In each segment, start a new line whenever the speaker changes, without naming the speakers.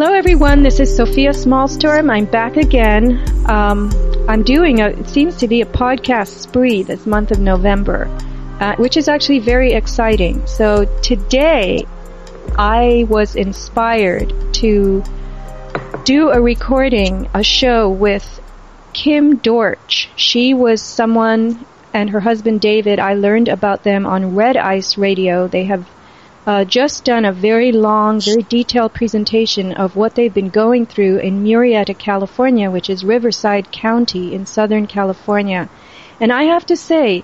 Hello everyone, this is Sofia Smallstorm. I'm back again. I'm doing it seems to be a podcast spree this month of November, which is actually very exciting. So today I was inspired to do a recording, a show with Kim Dortch. She was someone, and her husband David, I learned about them on Red Ice Radio. They have just done a very long, very detailed presentation of what they've been going through in Murrieta, California, which is Riverside County in Southern California. And I have to say,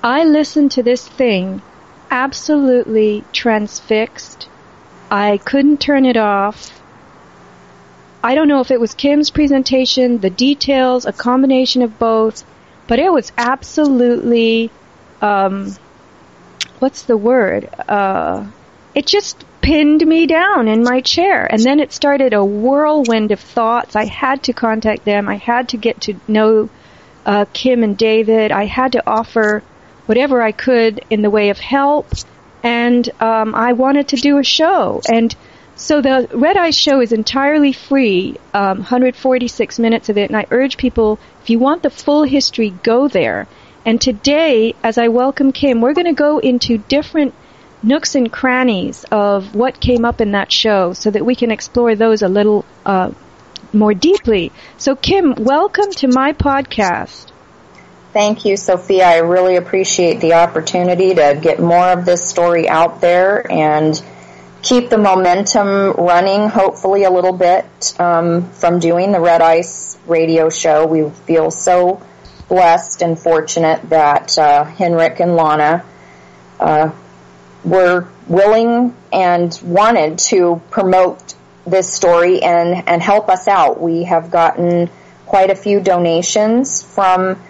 I listened to this thing absolutely transfixed. I couldn't turn it off. I don't know if it was Kim's presentation, the details, a combination of both, but it was absolutely, what's the word? It just pinned me down in my chair. And then it started a whirlwind of thoughts. I had to contact them. I had to get to know Kim and David. I had to offer whatever I could in the way of help. And I wanted to do a show. And so the Red Ice show is entirely free, 146 minutes of it. And I urge people, if you want the full history, go there. And today, as I welcome Kim, we're going to go into different nooks and crannies of what came up in that show so that we can explore those a little more deeply. So Kim, welcome to my podcast.
Thank you, Sophia. I really appreciate the opportunity to get more of this story out there and keep the momentum running, hopefully a little bit, from doing the Red Ice radio show. We feel so blessed and fortunate that Henrik and Lana were willing and wanted to promote this story and help us out. We have gotten quite a few donations from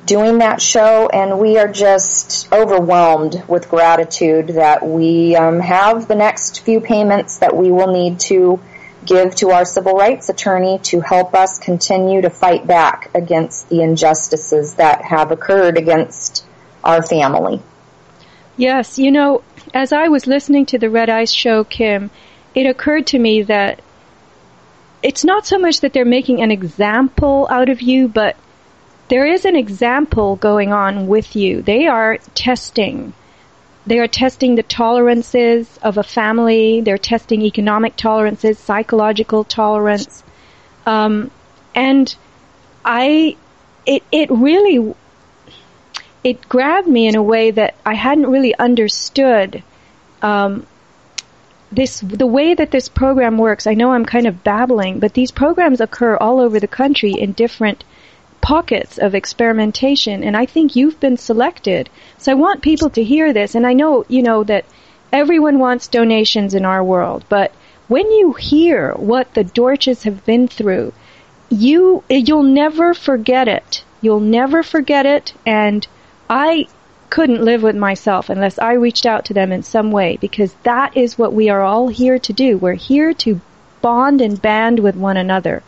doing that show, and we are just overwhelmed with gratitude that we have the next few payments that we will need to give to our civil rights attorney to help us continue to fight back against the injustices that have occurred against our family.
Yes, you know, as I was listening to the Red Ice show, Kim, it occurred to me that it's not so much that they're making an example out of you, but there is an example going on with you. They are testing. They are testing the tolerances of a family. They're testing economic tolerances, psychological tolerance. And it grabbed me in a way that I hadn't really understood. The way that this program works. I know I'm kind of babbling, but these programs occur all over the country in different pockets of experimentation, and I think you've been selected. So I want people to hear this, and I know, you know, that everyone wants donations in our world, but when you hear what the Dortches have been through, you'll never forget it. You'll never forget it, and I couldn't live with myself unless I reached out to them in some way, because that is what we are all here to do. We're here to bond and band with one another.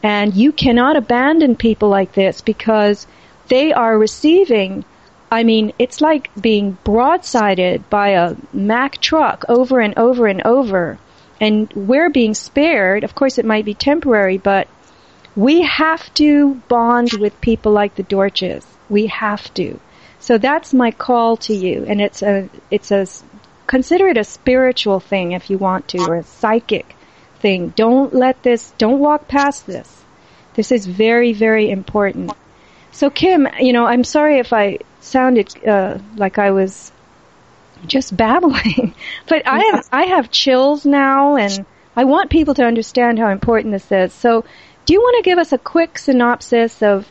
And you cannot abandon people like this because they are receiving, I mean, it's like being broadsided by a Mack truck over and over and over. And we're being spared. Of course, it might be temporary, but we have to bond with people like the Dortches. We have to. So that's my call to you. And consider it a spiritual thing if you want to, or a psychic thing. Don't walk past this. This is very, very important. So Kim, you know, I'm sorry if I sounded like I was just babbling, but I have chills now, and I want people to understand how important this is. So do you want to give us a quick synopsis of,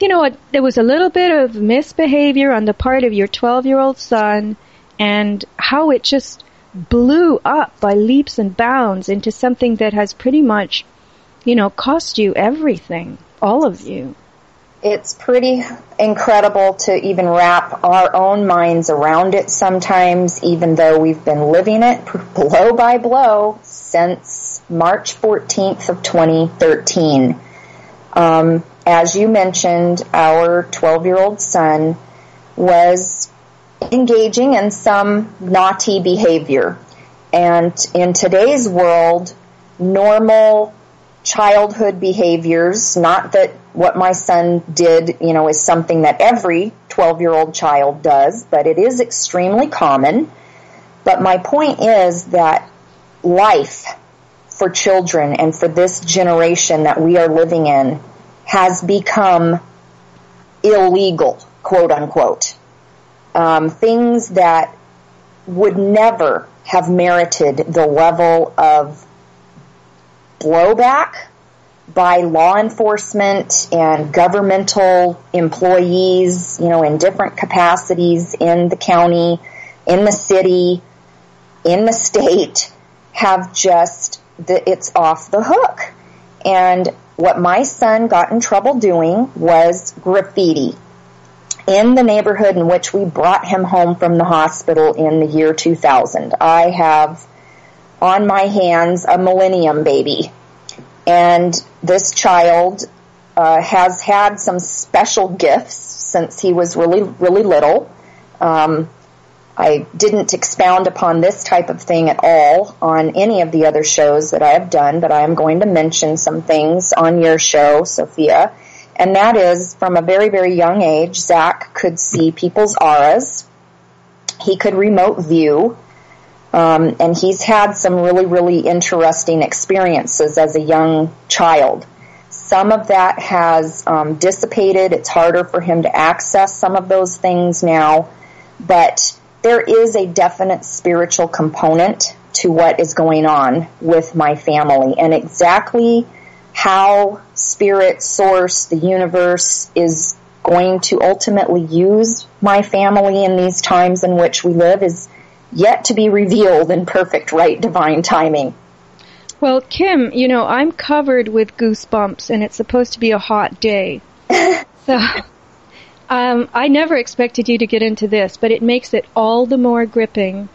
you know, there was a little bit of misbehavior on the part of your 12-year-old son, and how it just blew up by leaps and bounds into something that has pretty much, you know, cost you everything, all of you.
It's pretty incredible to even wrap our own minds around it sometimes, even though we've been living it blow by blow since March 14th of 2013. As you mentioned, our 12-year-old son was engaging in some naughty behavior. And in today's world, normal childhood behaviors. Not that what my son did, is something that every 12-year-old child does, but it is extremely common. But my point is that life for children and for this generation that we are living in has become illegal, quote unquote. Things that would never have merited the level of blowback by law enforcement and governmental employees, in different capacities in the county, in the city, in the state, have just, it's off the hook. And what my son got in trouble doing was graffiti in the neighborhood in which we brought him home from the hospital in the year 2000. I have on my hands a millennium baby. And this child has had some special gifts since he was really, really little. I didn't expound upon this type of thing at all on any of the other shows that I have done, but I am going to mention some things on your show, Sophia. And that is, from a very, very young age, Zack could see people's auras. He could remote view. And he's had some really, really interesting experiences as a young child. Some of that has dissipated. It's harder for him to access some of those things now. But there is a definite spiritual component to what is going on with my family. And exactly how spirit, source, the universe is going to ultimately use my family in these times in which we live is yet to be revealed in perfect, right, divine timing.
Well, Kim, I'm covered with goosebumps, and it's supposed to be a hot day. So I never expected you to get into this, but it makes it all the more gripping.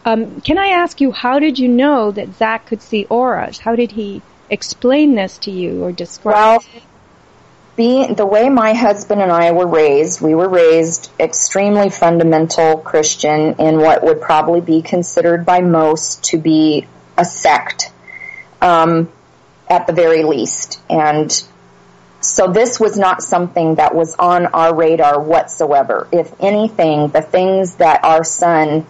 Can I ask you, how did you know that Zack could see auras? How did he explain this to you or describe it?
The way my husband and I were raised extremely fundamental Christian in what would probably be considered by most to be a sect, at the very least. And so this was not something that was on our radar whatsoever. If anything, the things that our son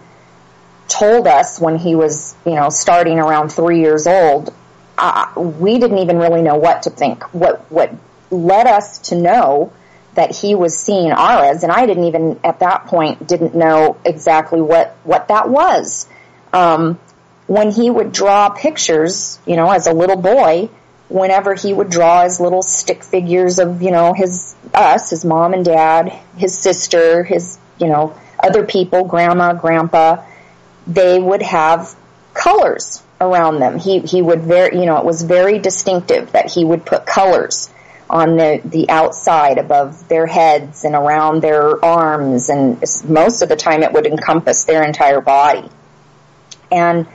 told us when he was, starting around 3 years old, we didn't even really know what to think. What led us to know that he was seeing auras, and I didn't even at that point didn't know exactly what that was. When he would draw pictures, as a little boy, whenever he would draw his little stick figures of, his mom and dad, his sister, his, other people, grandma, grandpa, they would have colors around them. He would it was very distinctive that he would put colors on the outside above their heads and around their arms, and most of the time it would encompass their entire body. And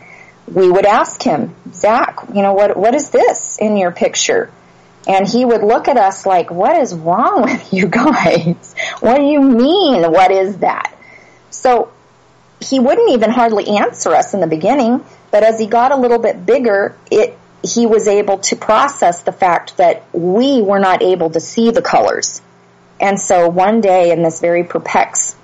we would ask him, Zack, what is this in your picture? And he would look at us like, what is wrong with you guys? What do you mean? What is that? So he wouldn't even hardly answer us in the beginning, but as he got a little bit bigger, he was able to process the fact that we were not able to see the colors. And so one day, in this very perplexed,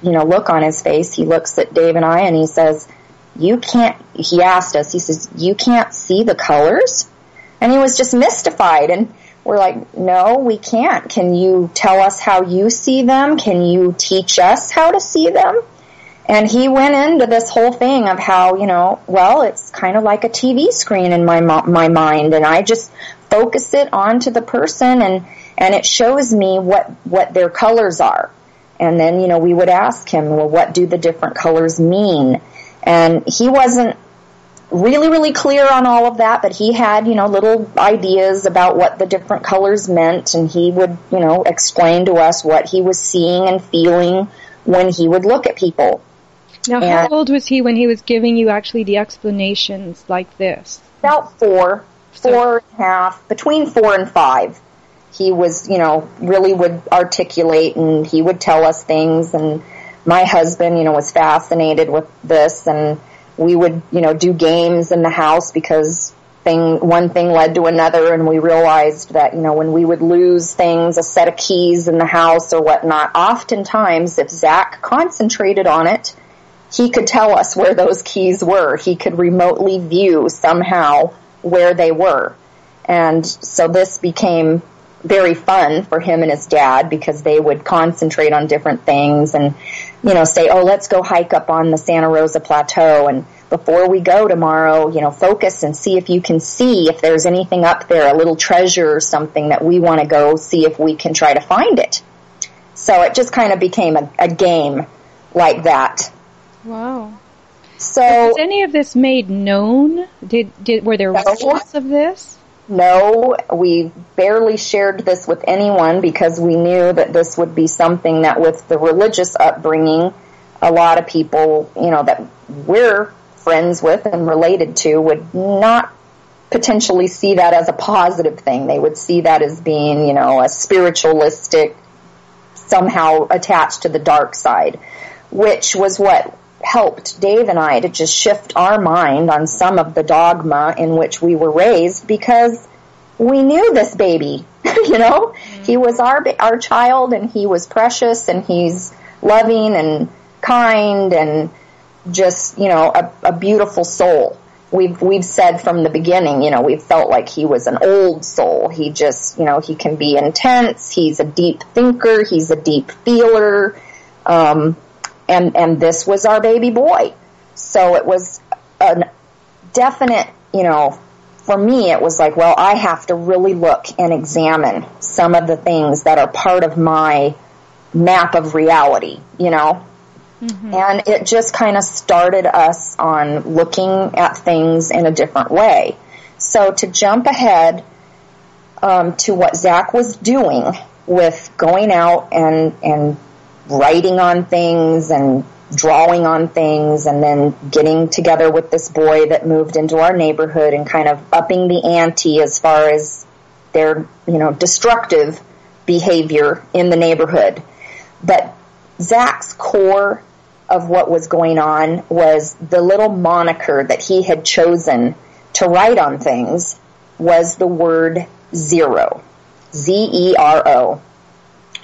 look on his face, he looks at Dave and I and he says, he asked us, he says, you can't see the colors? And he was just mystified. And we're like, no, we can't. Can you tell us how you see them? Can you teach us how to see them? And he went into this whole thing of how, it's kind of like a TV screen in my mind, and I just focus it onto the person, and it shows me what their colors are. And then, we would ask him, well, what do the different colors mean? And he wasn't really, really clear on all of that, but he had, little ideas about what the different colors meant, and he would, explain to us what he was seeing and feeling when he would look at people.
Now, how old was he when he was giving you actually the explanations like this?
About 4 and a half, between 4 and 5. He was, really would articulate, and he would tell us things, and my husband, was fascinated with this, and we would, do games in the house because one thing led to another, and we realized that, when we would lose things, a set of keys in the house or whatnot, oftentimes if Zack concentrated on it, he could tell us where those keys were. He could remotely view somehow where they were. And so this became very fun for him and his dad, because they would concentrate on different things and, say, oh, let's go hike up on the Santa Rosa Plateau, and before we go tomorrow, focus and see if you can see if there's anything up there, a little treasure or something that we want to go see if we can try to find it. So it just kind of became a game like that.
Wow.
So
was any of this made known? Were there reports of this?
No, we barely shared this with anyone, because we knew that this would be something that, with the religious upbringing, a lot of people, that we're friends with and related to, would not potentially see that as a positive thing. They would see that as being, a spiritualistic, somehow attached to the dark side, which was what helped Dave and I to just shift our mind on some of the dogma in which we were raised, because we knew this baby, Mm-hmm. He was our child, and he was precious, and he's loving and kind and just, a beautiful soul. We've said from the beginning, we've felt like he was an old soul. He just, he can be intense. He's a deep thinker. He's a deep feeler. And this was our baby boy. So it was a definite, for me, it was like, well, I have to really look and examine some of the things that are part of my map of reality, Mm-hmm. And it just kind of started us on looking at things in a different way. So to jump ahead to what Zack was doing with going out and writing on things and drawing on things, and then getting together with this boy that moved into our neighborhood and kind of upping the ante as far as their, destructive behavior in the neighborhood. But Zack's core of what was going on was the little moniker that he had chosen to write on things was the word zero. Z-E-R-O.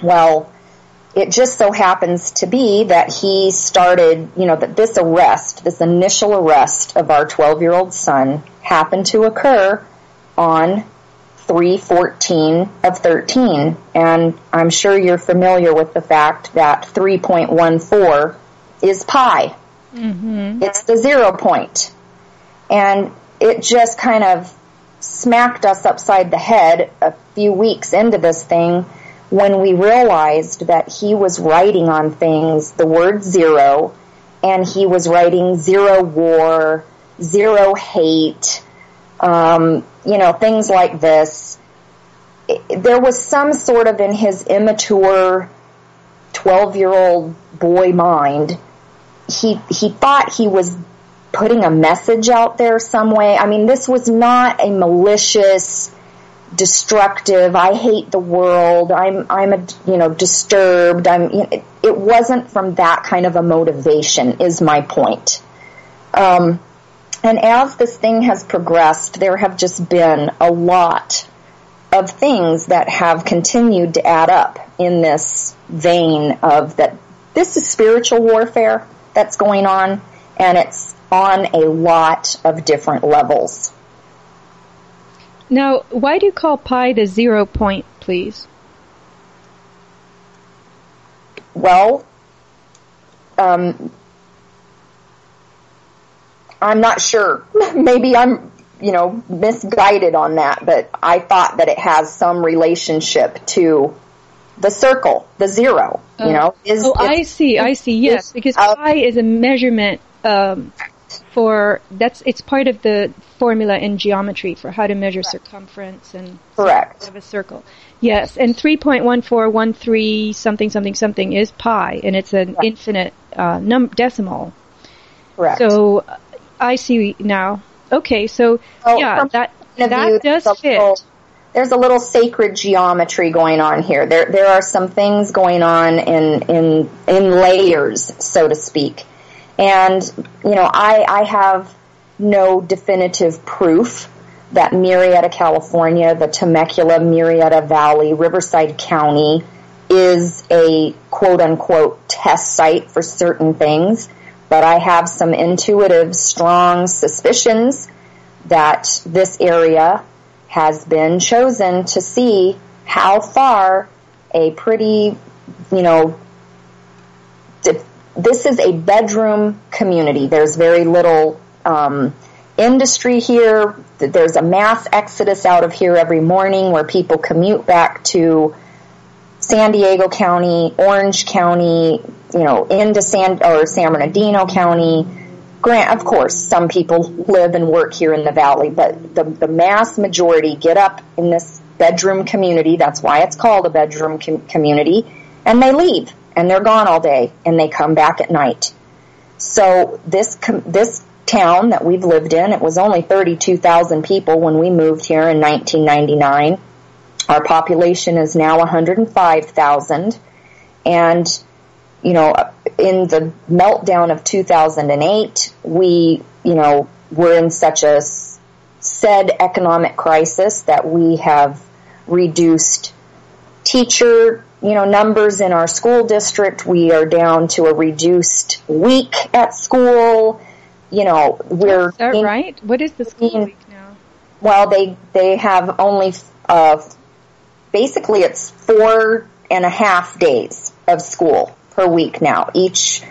Well, it just so happens to be that he started, that this initial arrest of our 12-year-old son happened to occur on 3/14 of 13. And I'm sure you're familiar with the fact that 3.14 is pi. Mm-hmm. It's the 0 point. And it just kind of smacked us upside the head a few weeks into this thing, when we realized that he was writing on things the word zero, and he was writing zero war, zero hate, things like this. There was some sort of, in his immature 12-year-old boy mind, he thought he was putting a message out there some way. I mean, this was not a malicious, destructive, I hate the world, I'm disturbed, it wasn't from that kind of a motivation, is my point. And as this thing has progressed, there have just been a lot of things that have continued to add up in this vein of that this is spiritual warfare that's going on, and it's on a lot of different levels.
Now, why do you call pi the 0 point, please?
Well, I'm not sure. Maybe I'm, misguided on that, but I thought that it has some relationship to the circle, the 0,
I see, yes, because pi is a measurement it's part of the formula in geometry for how to measure circumference and
correct
of a circle. Yes, and 3.1413 something is pi, and it's an infinite decimal. Correct. So I see now. Okay, so that does fit.
There's a little sacred geometry going on here. There are some things going on in layers, so to speak. And, I have no definitive proof that Murrieta, California, the Temecula-Murrieta Valley, Riverside County, is a quote-unquote test site for certain things, but I have some intuitive, strong suspicions that this area has been chosen to see how far a pretty, this is a bedroom community. There's very little industry here. There's a mass exodus out of here every morning where people commute back to San Diego County, Orange County, into San Bernardino County. Of course, some people live and work here in the valley, but the mass majority get up in this bedroom community. That's why it's called a bedroom community. And they leave, and they're gone all day, and they come back at night. So this town that we've lived in, it was only 32,000 people when we moved here in 1999. Our population is now 105,000. And, in the meltdown of 2008, we, were in such a said economic crisis that we have reduced teacher, numbers in our school district. We are down to a reduced week at school. We're... Is that
right? What is the school week now?
Well, they have only... basically, it's 4.5 days of school per week now. Each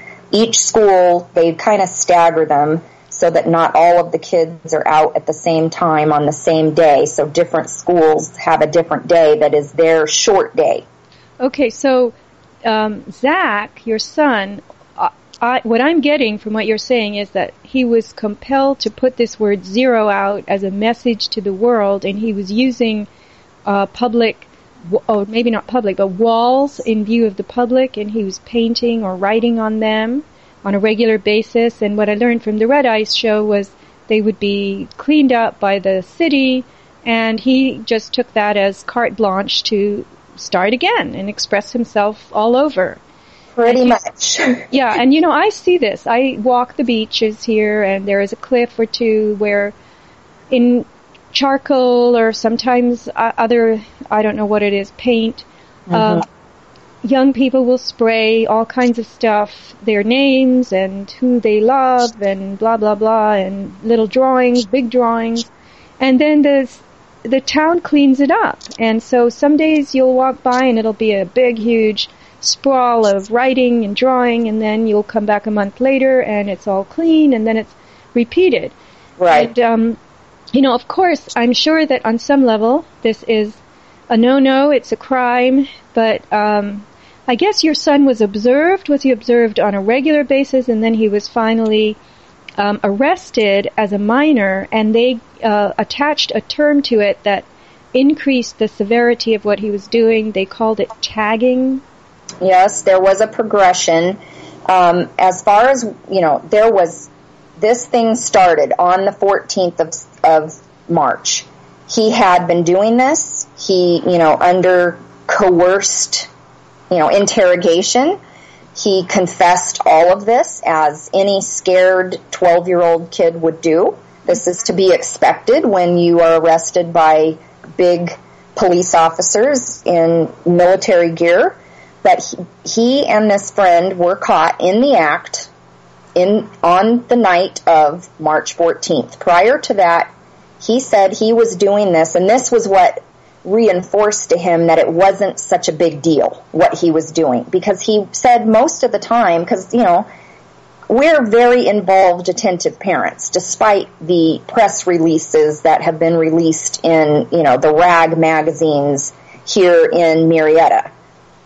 school, they kind of stagger them so that not all of the kids are out at the same time on the same day. So different schools have a different day that is their short day.
Okay, so Zack, your son, what I'm getting from what you're saying is that he was compelled to put this word zero out as a message to the world, and he was using public, or maybe not public, but walls in view of the public, and he was painting or writing on them on a regular basis. And what I learned from the Red Ice show was they would be cleaned up by the city, and he just took that as carte blanche to start again and express himself all over.
Pretty much.
Yeah, and I see this. I walk the beaches here, and there is a cliff or two where in charcoal or sometimes other, I don't know what it is, paint, young people will spray all kinds of stuff, their names and who they love and blah, blah, blah, and little drawings, big drawings. And then the town cleans it up. And so some days you'll walk by and it'll be a big, huge sprawl of writing and drawing, and then you'll come back a month later and it's all clean, and then it's repeated.
Right.
And, of course, I'm sure that on some level this is a no-no, it's a crime, but I guess your son was observed. Was he observed on a regular basis, and then he was finally arrested as a minor, and they attached a term to it that increased the severity of what he was doing. They called it tagging.
Yes, there was a progression. As far as, this thing started on the 14th of March. He had been doing this. He, under coerced, interrogation. He confessed all of this as any scared 12-year-old kid would do. This is to be expected when you are arrested by big police officers in military gear. But he and this friend were caught in the act on the night of March 14th. Prior to that, he said he was doing this, and this was what reinforced to him that it wasn't such a big deal what he was doing, because he said most of the time, because we're very involved, attentive parents, despite the press releases that have been released in the rag magazines here in Murrieta,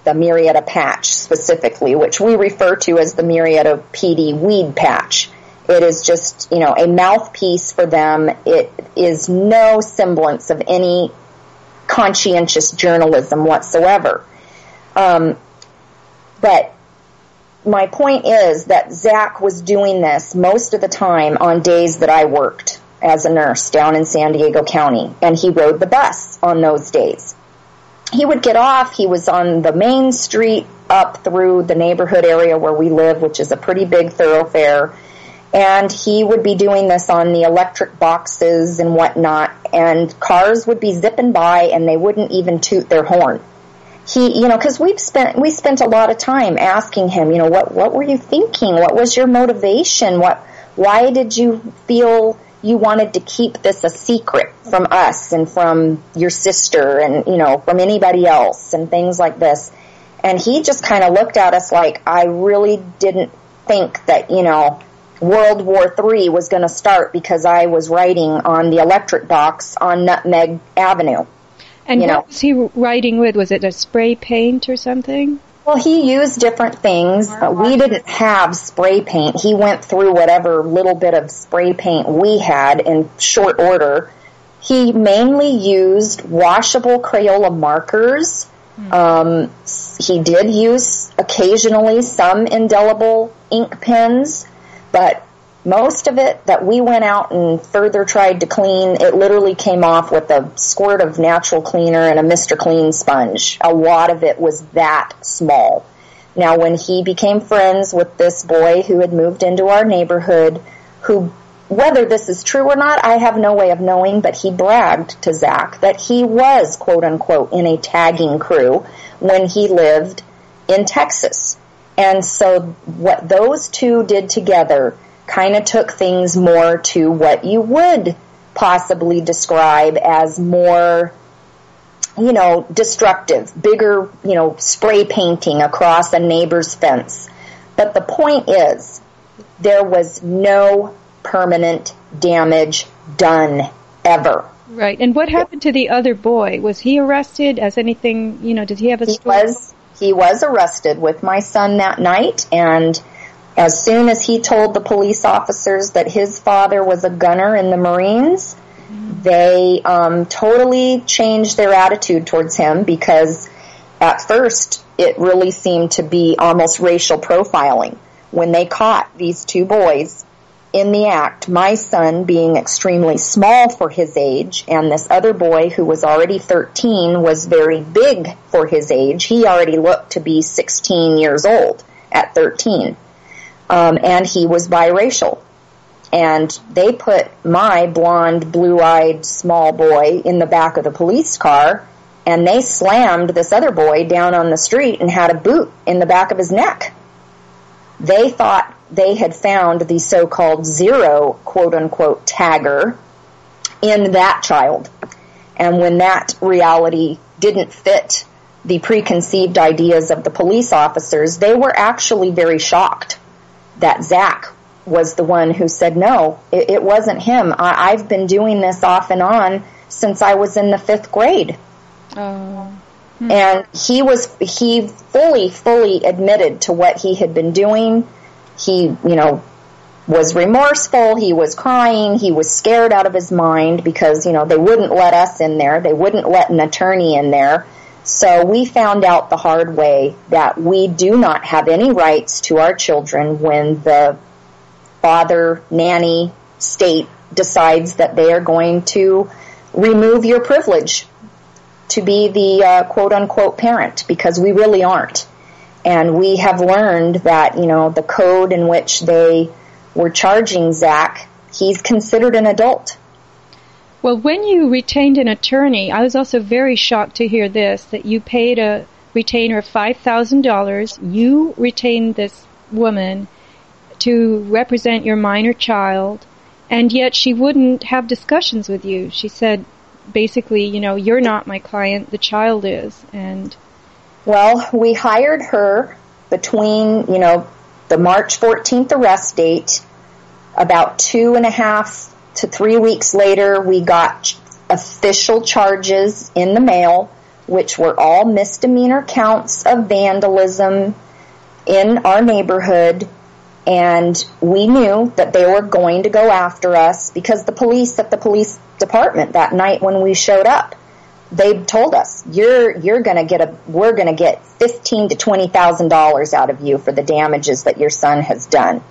the Murrieta patch specifically, which we refer to as the Murrieta PD weed patch. It is just a mouthpiece for them. It is no semblance of any conscientious journalism whatsoever. But my point is that Zack was doing this most of the time on days that I worked as a nurse down in San Diego County, and he rode the bus on those days. He would get off. He was on the main street up through the neighborhood area where we live, which is a pretty big thoroughfare, And he would be doing this on the electric boxes and whatnot, and cars would be zipping by and they wouldn't even toot their horn. He, because we spent a lot of time asking him, what were you thinking? What was your motivation? Why did you feel you wanted to keep this a secret from us and from your sister and, from anybody else and things like this? And he just kind of looked at us like, I really didn't think that, World War III was going to start because I was writing on the electric box on Nutmeg Avenue.
And what was he writing with? Was it a spray paint or something?
Well, he used different things. We didn't have spray paint. He went through whatever little bit of spray paint we had in short order. He mainly used washable Crayola markers. He did use occasionally some indelible ink pens, but most of it that we went out and further tried to clean, it literally came off with a squirt of natural cleaner and a Mr. Clean sponge. A lot of it was that small. Now, when he became friends with this boy who had moved into our neighborhood, who, whether this is true or not, I have no way of knowing, but he bragged to Zack that he was, quote unquote, in a tagging crew when he lived in Texas. And so what those two did together kind of took things more to what you would possibly describe as more, destructive, bigger, spray painting across a neighbor's fence. But the point is, there was no permanent damage done ever.
Right. And what happened to the other boy? Was he arrested as anything, did he have a story?
He was arrested with my son that night, and as soon as he told the police officers that his father was a gunner in the Marines, they totally changed their attitude towards him, because at first it really seemed to be almost racial profiling. When they caught these two boys in the act, my son being extremely small for his age, and this other boy who was already 13 was very big for his age. He already looked to be 16 years old at 13. And he was biracial. And they put my blonde, blue-eyed, small boy in the back of the police car, and they slammed this other boy down on the street and had a boot in the back of his neck. They thought they had found the so-called zero, quote-unquote, tagger in that child. And when that reality didn't fit the preconceived ideas of the police officers, they were actually very shocked that Zack was the one who said, no, it wasn't him. I've been doing this off and on since I was in the 5th grade.
Oh.
And he fully admitted to what he had been doing. He, was remorseful. He was crying. He was scared out of his mind because, they wouldn't let us in there. They wouldn't let an attorney in there. So we found out the hard way that we do not have any rights to our children when the father, nanny, state decides that they are going to remove your privilege to be the quote-unquote parent, because we really aren't. And we have learned that, the code in which they were charging Zack, he's considered an adult.
Well, when you retained an attorney, I was also very shocked to hear this, that you paid a retainer of $5,000. You retained this woman to represent your minor child, and yet she wouldn't have discussions with you. She said, basically, you're not my client, the child is. And
well, we hired her between, the March 14th arrest date. About 2.5 to 3 weeks later, we got official charges in the mail, which were all misdemeanor counts of vandalism in our neighborhood. And we knew that they were going to go after us because the police at the police department that night when we showed up, they told us, we're going to get $15,000 to $20,000 out of you for the damages that your son has done.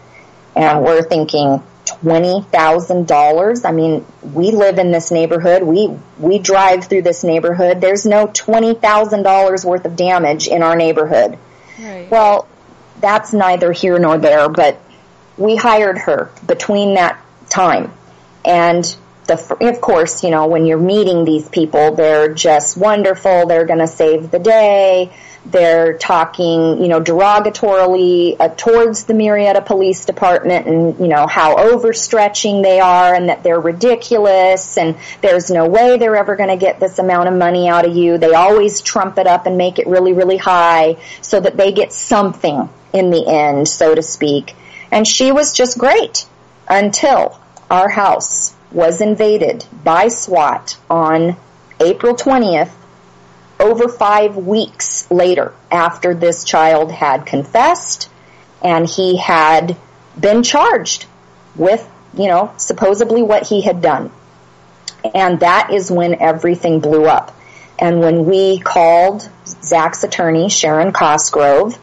And we're thinking, $20,000? I mean, we live in this neighborhood. We drive through this neighborhood. There's no $20,000 worth of damage in our neighborhood.
Right.
Well, that's neither here nor there, but we hired her between that time. And of course, when you're meeting these people, they're just wonderful. They're going to save the day. They're talking, derogatorily towards the Murrieta Police Department and, how overstretching they are and that they're ridiculous and there's no way they're ever going to get this amount of money out of you. They always trump it up and make it really, really high so that they get something in the end, so to speak. And she was just great until our house was invaded by SWAT on April 20th, over 5 weeks later, after this child had confessed and he had been charged with, supposedly what he had done. And that is when everything blew up. And when we called Zack's attorney, Sharon Cosgrove,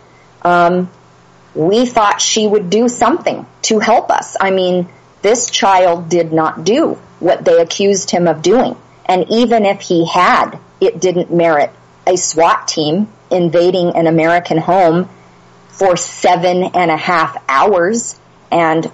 we thought she would do something to help us. I mean, this child did not do what they accused him of doing. And even if he had, it didn't merit a SWAT team invading an American home for 7.5 hours and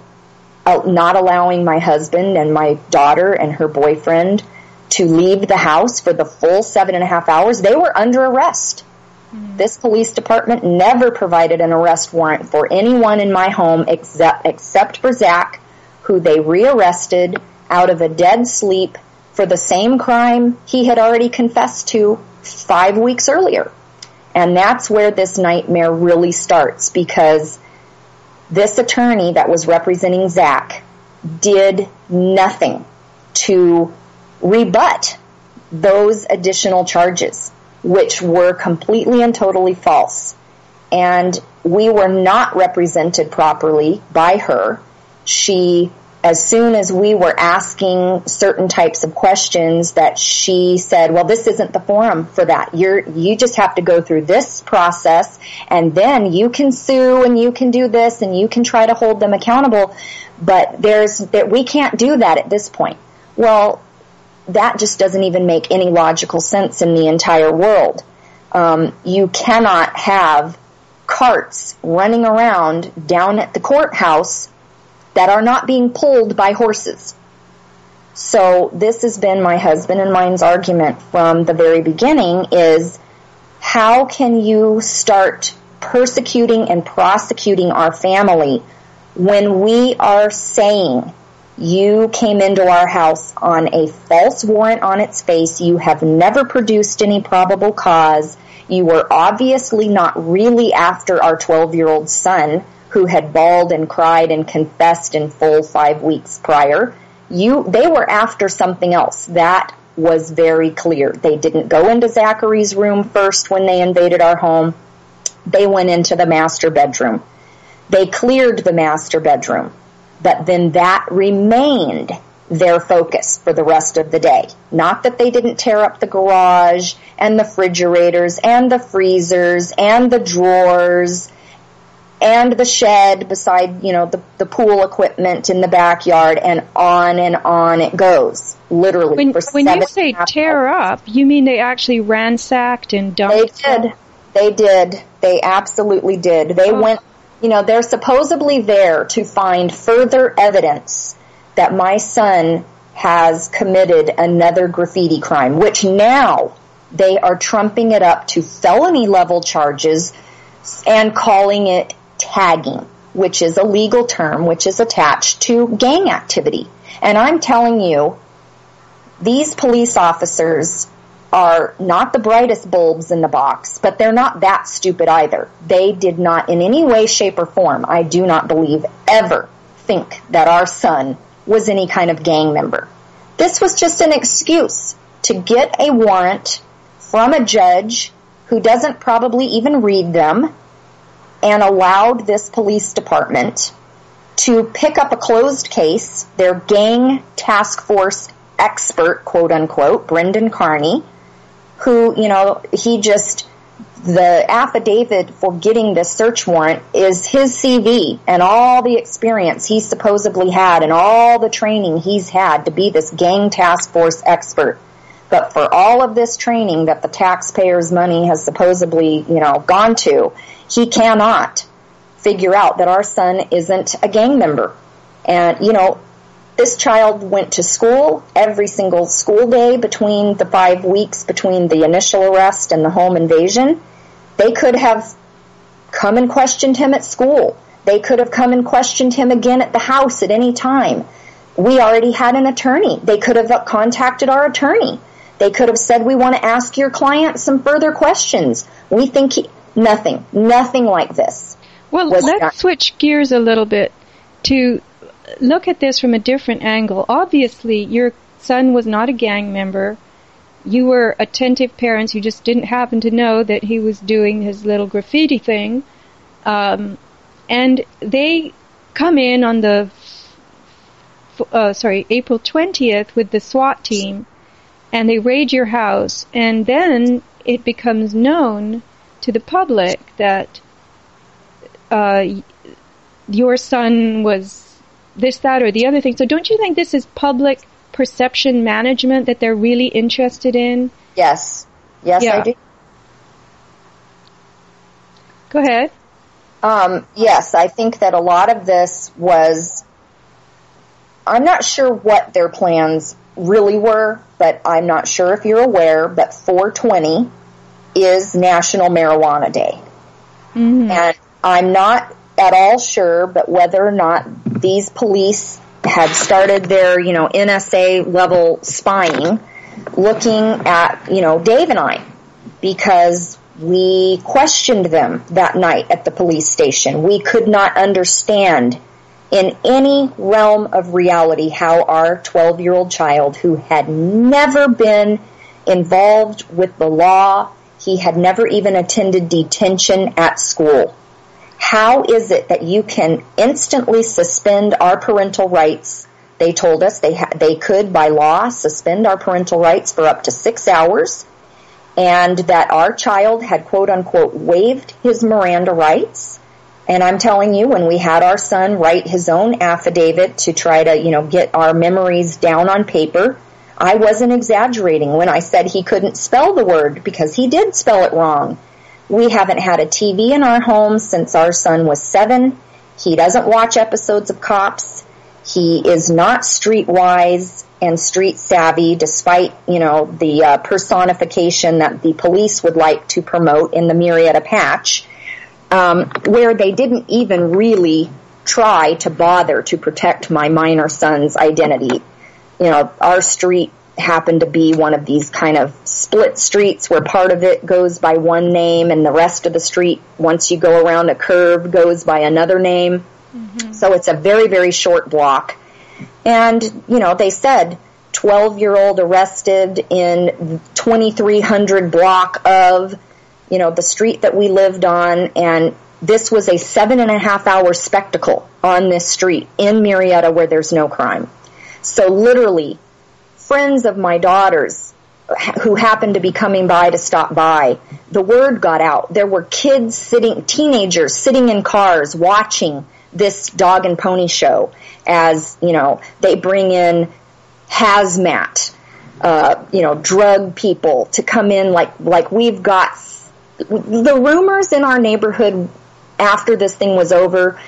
not allowing my husband and my daughter and her boyfriend to leave the house for the full 7.5 hours. They were under arrest. This police department never provided an arrest warrant for anyone in my home except for Zack, who they rearrested out of a dead sleep for the same crime he had already confessed to 5 weeks earlier. And that's where this nightmare really starts, because this attorney that was representing Zack did nothing to rebut those additional charges, which were completely and totally false. And we were not represented properly by her. She, as soon as we were asking certain types of questions, that she said, well, this isn't the forum for that. You just have to go through this process, and then you can sue, and you can do this, and you can try to hold them accountable. But we can't do that at this point. Well, that just doesn't even make any logical sense in the entire world. You cannot have carts running around down at the courthouse that are not being pulled by horses. So this has been my husband and mine's argument from the very beginning, is how can you start persecuting and prosecuting our family when we are saying you came into our house on a false warrant on its face, you have never produced any probable cause, you were obviously not really after our 12-year-old son, who had bawled and cried and confessed in full 5 weeks prior. They were after something else. That was very clear. They didn't go into Zachary's room first when they invaded our home. They went into the master bedroom. They cleared the master bedroom, but then that remained their focus for the rest of the day. Not that they didn't tear up the garage and the refrigerators and the freezers and the drawers and the shed beside, the pool equipment in the backyard, and on it goes. Literally.
When you say tear up, you mean they actually ransacked and dumped?
They did. They absolutely did. They went, they're supposedly there to find further evidence that my son has committed another graffiti crime, which now they are trumping it up to felony level charges and calling it tagging, which is a legal term which is attached to gang activity. And I'm telling you, these police officers are not the brightest bulbs in the box, but they're not that stupid either. They did not in any way, shape, or form, I do not believe, ever think that our son was any kind of gang member. This was just an excuse to get a warrant from a judge who doesn't probably even read them, and allowed this police department to pick up a closed case. Their gang task force expert, quote unquote, Brendan Carney, who, the affidavit for getting this search warrant is his CV and all the experience he supposedly had and all the training he's had to be this gang task force expert. But for all of this training that the taxpayers' money has supposedly, gone to, he cannot figure out that our son isn't a gang member. And, this child went to school every single school day between the 5 weeks between the initial arrest and the home invasion. They could have come and questioned him at school. They could have come and questioned him again at the house at any time. We already had an attorney. They could have contacted our attorney. They could have said, we want to ask your client some further questions. We think nothing like this.
Well, let's switch gears a little bit to look at this from a different angle. Obviously, your son was not a gang member. You were attentive parents. You just didn't happen to know that he was doing his little graffiti thing. And they come in on the April 20th with the SWAT team, and they raid your house. And then it becomes known to the public that your son was this, that, or the other thing. So don't you think this is public perception management that they're really interested in?
Yes. Yeah. I do.
Go ahead.
Yes, I think that a lot of this was, I'm not sure what their plans really were, but I'm not sure if you're aware, but 4/20 is National Marijuana Day. Mm-hmm. And I'm not at all sure, but whether or not these police had started their, NSA level spying, looking at, Dave and I, because we questioned them that night at the police station. We could not understand in any realm of reality how our 12-year-old child, who had never been involved with the law, he had never even attended detention at school. How is it that you can instantly suspend our parental rights? They told us they could, by law, suspend our parental rights for up to 6 hours, and that our child had, quote-unquote, waived his Miranda rights. And I'm telling you, when we had our son write his own affidavit to try to, get our memories down on paper, I wasn't exaggerating when I said he couldn't spell the word, because he did spell it wrong. We haven't had a TV in our home since our son was 7. He doesn't watch episodes of Cops. He is not streetwise and street savvy, despite, the personification that the police would like to promote in the Murrieta patch, where they didn't even really try to bother to protect my minor son's identity. Our street happened to be one of these kind of split streets where part of it goes by one name and the rest of the street, once you go around a curve, goes by another name. Mm-hmm. So it's a very, very short block. And, they said 12-year-old arrested in 2300 block of, the street that we lived on. And this was a 7.5-hour spectacle on this street in Murrieta where there's no crime. So literally, friends of my daughter's who happened to be coming by to stop by, the word got out. There were teenagers sitting in cars watching this dog and pony show as, they bring in hazmat, drug people to come in like we've got. The rumors in our neighborhood after this thing was over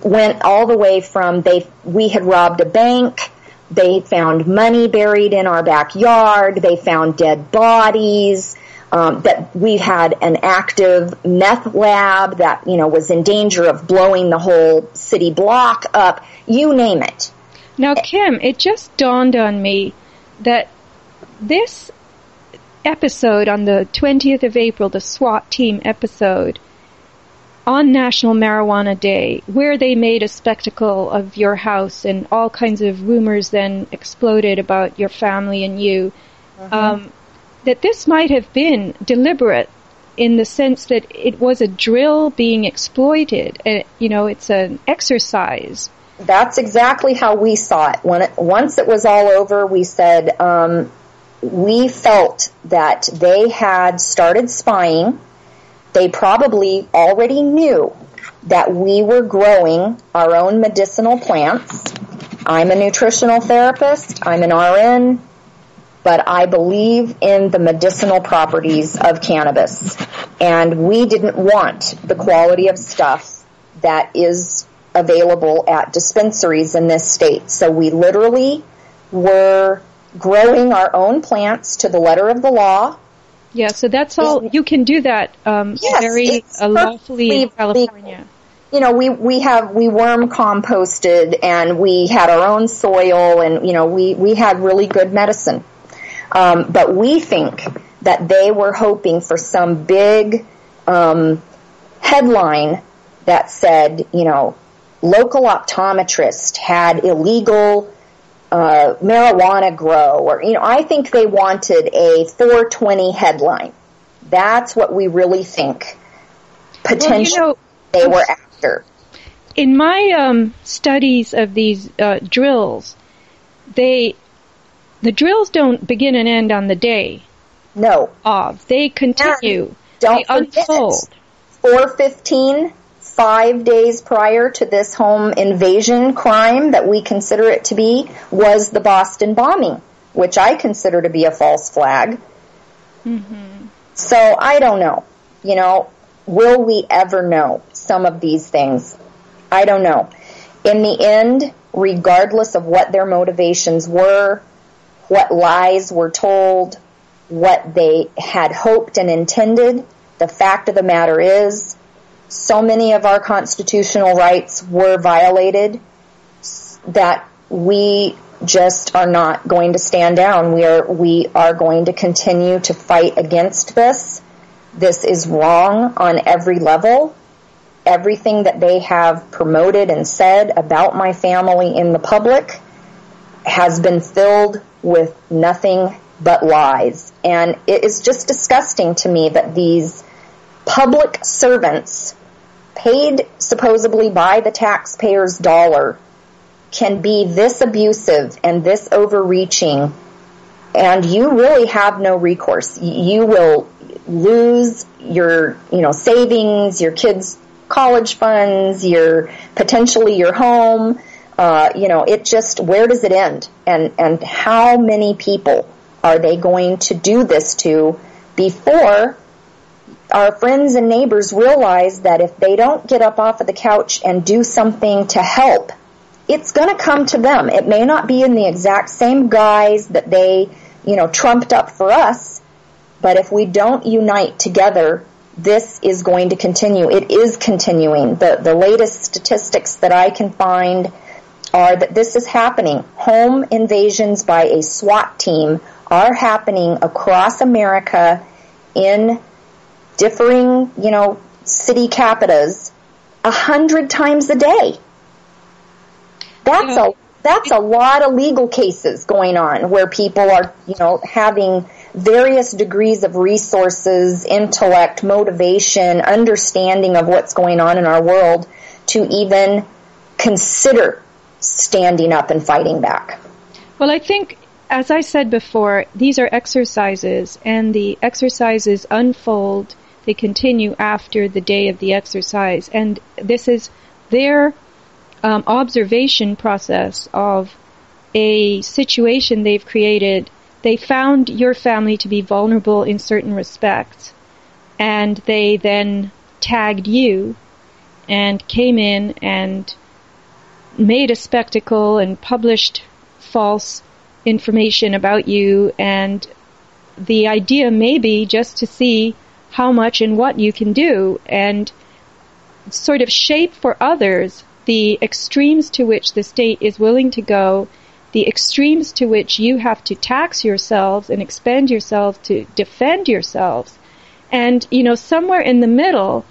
went all the way from we had robbed a bank. They found money buried in our backyard. They found dead bodies. That we had an active meth lab that, was in danger of blowing the whole city block up. You name it.
Now, Kim, it just dawned on me that this episode on the 20th of April, the SWAT team episode, on National Marijuana Day, where they made a spectacle of your house and all kinds of rumors then exploded about your family and you, that this might have been deliberate in the sense that it was a drill being exploited. It's an exercise.
That's exactly how we saw it. Once it was all over, we said we felt that they had started spying. They probably already knew that we were growing our own medicinal plants. I'm a nutritional therapist. I'm an RN. But I believe in the medicinal properties of cannabis. And we didn't want the quality of stuff that is available at dispensaries in this state. So we literally were growing our own plants to the letter of the law.
Yeah, so that's all. You can do that very lawfully in California.
You know, we worm composted, and we had our own soil, and, you know, we had really good medicine. But we think that they were hoping for some big headline that said, you know, local optometrist had illegal marijuana grow, or, you know, I think they wanted a 420 headline. That's what we really think potentially they were after.
In my studies of these drills, the drills don't begin and end on the day.
No.
They continue.
Don't
they unfold.
4:15, 5 days prior to this home invasion crime that we consider it to be, was the Boston bombing, which I consider to be a false flag. Mm-hmm. So I don't know. You know, will we ever know some of these things? I don't know. In the end, regardless of what their motivations were, what lies were told, what they had hoped and intended, the fact of the matter is, so many of our constitutional rights were violated that we just are not going to stand down. We are going to continue to fight against this. This is wrong on every level. Everything that they have promoted and said about my family in the public has been filled with nothing but lies. And it is just disgusting to me that these public servants, paid supposedly by the taxpayer's dollar, can be this abusive and this overreaching, and you really have no recourse. You will lose your, you know, savings, your kids' college funds, potentially your home. You know, it just, where does it end? And how many people are they going to do this to before our friends and neighbors realize that if they don't get up off of the couch and do something to help, it's going to come to them. It may not be in the exact same guise that they, you know, trumped up for us, but if we don't unite together, this is going to continue. It is continuing. The latest statistics that I can find are that this is happening. Home invasions by a SWAT team are happening across America in differing, you know, city capitas 100 times a day. That's a lot of legal cases going on where people are, you know, having various degrees of resources, intellect, motivation, understanding of what's going on in our world to even consider standing up and fighting back.
Well, I think, as I said before, these are exercises, and the exercises unfold. They continue after the day of the exercise, and this is their observation process of a situation they've created. They found your family to be vulnerable in certain respects, and they then tagged you and came in and made a spectacle and published false information about you, and the idea may be just to see how much and what you can do, and sort of shape for others the extremes to which the state is willing to go, the extremes to which you have to tax yourselves and expend yourselves to defend yourselves. And, you know, somewhere in the middle,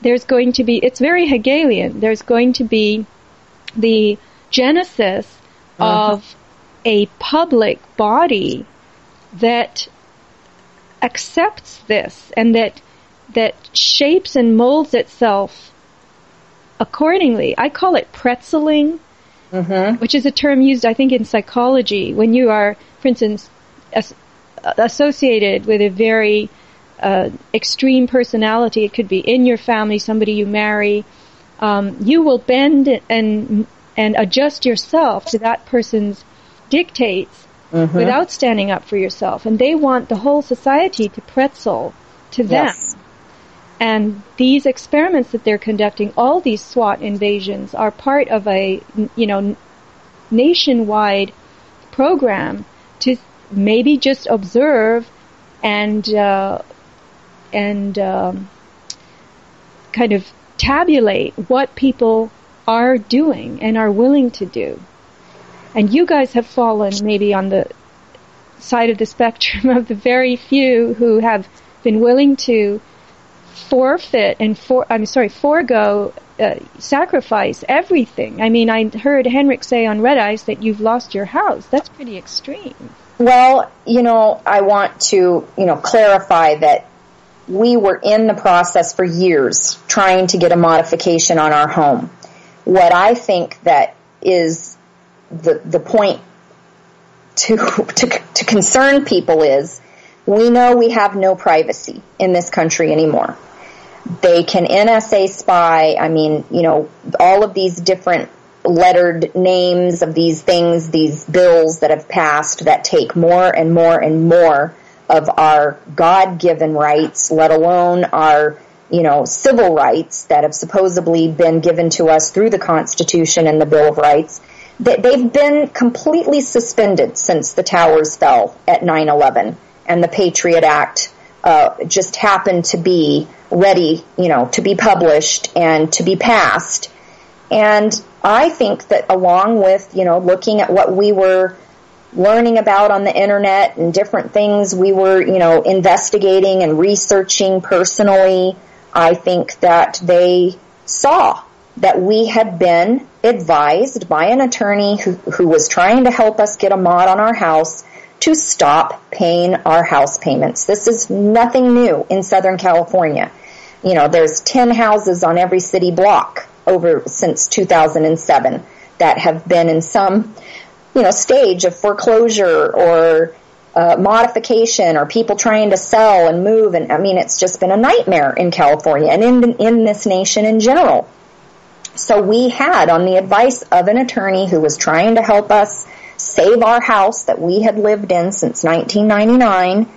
there's going to be, it's very Hegelian, there's going to be the genesis of a public body that accepts this and that shapes and molds itself accordingly. I call it pretzeling, which is a term used, I think, in psychology when you are, for instance, associated with a very extreme personality. It could be in your family, somebody you marry. You will bend and adjust yourself to that person's dictates without standing up for yourself. And they want the whole society to pretzel to them. Yes. And these experiments that they're conducting, all these SWAT invasions, are part of a, nationwide program to maybe just observe and kind of tabulate what people are doing and are willing to do. And you guys have fallen maybe on the side of the spectrum of the very few who have been willing to forego, sacrifice everything. I mean, I heard Henrik say on Red Ice that you've lost your house. That's pretty extreme.
Well, I want to, clarify that we were in the process for years trying to get a modification on our home. What I think that is the point to concern people is we know we have no privacy in this country anymore. They can NSA spy. I mean, all of these different lettered names of these things, these bills that have passed that take more and more and more of our God-given rights, let alone our, civil rights that have supposedly been given to us through the Constitution and the Bill of Rights. They've been completely suspended since the towers fell at 9/11 and the Patriot Act just happened to be ready, to be published and to be passed. And I think that along with, looking at what we were learning about on the internet and different things we were, investigating and researching personally, I think that they saw that we had been advised by an attorney who was trying to help us get a mod on our house to stop paying our house payments. This is nothing new in Southern California. There's 10 houses on every city block since 2007 that have been in some, stage of foreclosure or modification or people trying to sell and move. And I mean, it's just been a nightmare in California and in this nation in general. So we had, on the advice of an attorney who was trying to help us save our house that we had lived in since 1999,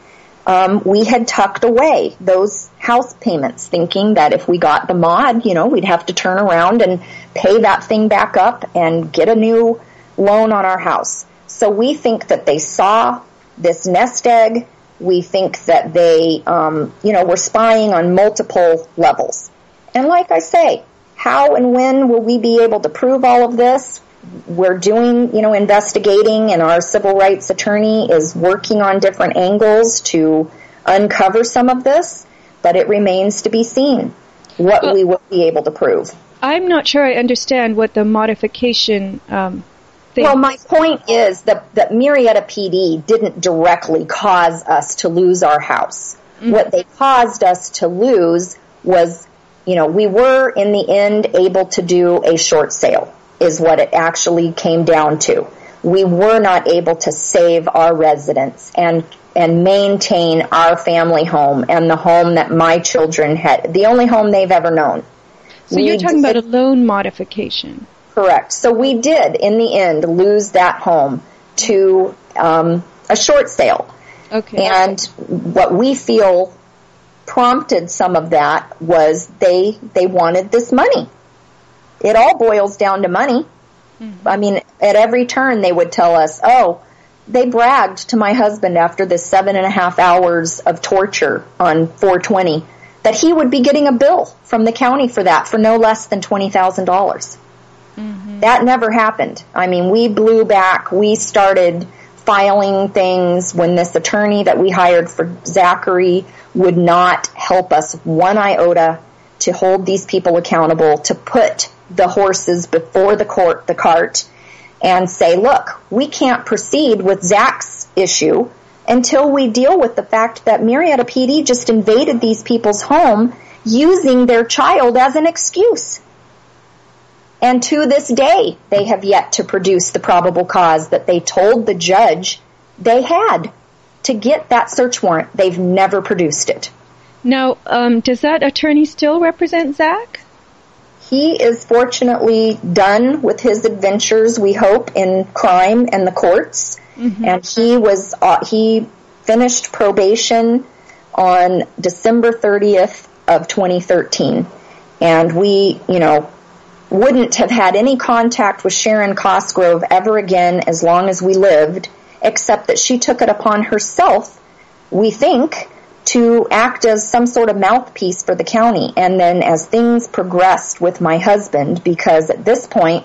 we had tucked away those house payments, thinking that if we got the mod, we'd have to turn around and pay that thing back up and get a new loan on our house. So we think that they saw this nest egg. We think that they, were spying on multiple levels. And like I say, how and when will we be able to prove all of this? We're doing, investigating, and our civil rights attorney is working on different angles to uncover some of this, but it remains to be seen what we will be able to prove.
I'm not sure I understand what the modification thing.
Well, my point is that Murrieta PD didn't directly cause us to lose our house. Mm-hmm. What they caused us to lose was, we were in the end able to do a short sale, is what it actually came down to. We were not able to save our residents and maintain our family home and the home that my children had, the only home they've ever known.
So you're talking about a loan modification.
Correct. So we did, in the end, lose that home to a short sale.
Okay.
And what we feel prompted some of that was they wanted this money. It all boils down to money. Mm-hmm. I mean, at every turn they would tell us, they bragged to my husband after this 7.5 hours of torture on 4/20 that he would be getting a bill from the county for that for no less than $20,000. Mm-hmm. That never happened. I mean, we blew back. We started filing things when this attorney that we hired for Zachary would not help us one iota to hold these people accountable, to put the horses before the cart and say, look, we can't proceed with Zack's issue until we deal with the fact that Murrieta PD just invaded these people's home using their child as an excuse. And to this day, they have yet to produce the probable cause that they told the judge they had to get that search warrant. They've never produced it.
Now, does that attorney still represent Zack?
He is fortunately done with his adventures, we hope, in crime and the courts. Mm-hmm. And he finished probation on December 30th of 2013. And we, wouldn't have had any contact with Sharon Cosgrove ever again as long as we lived, except that she took it upon herself, we think, to act as some sort of mouthpiece for the county. And then as things progressed with my husband, because at this point,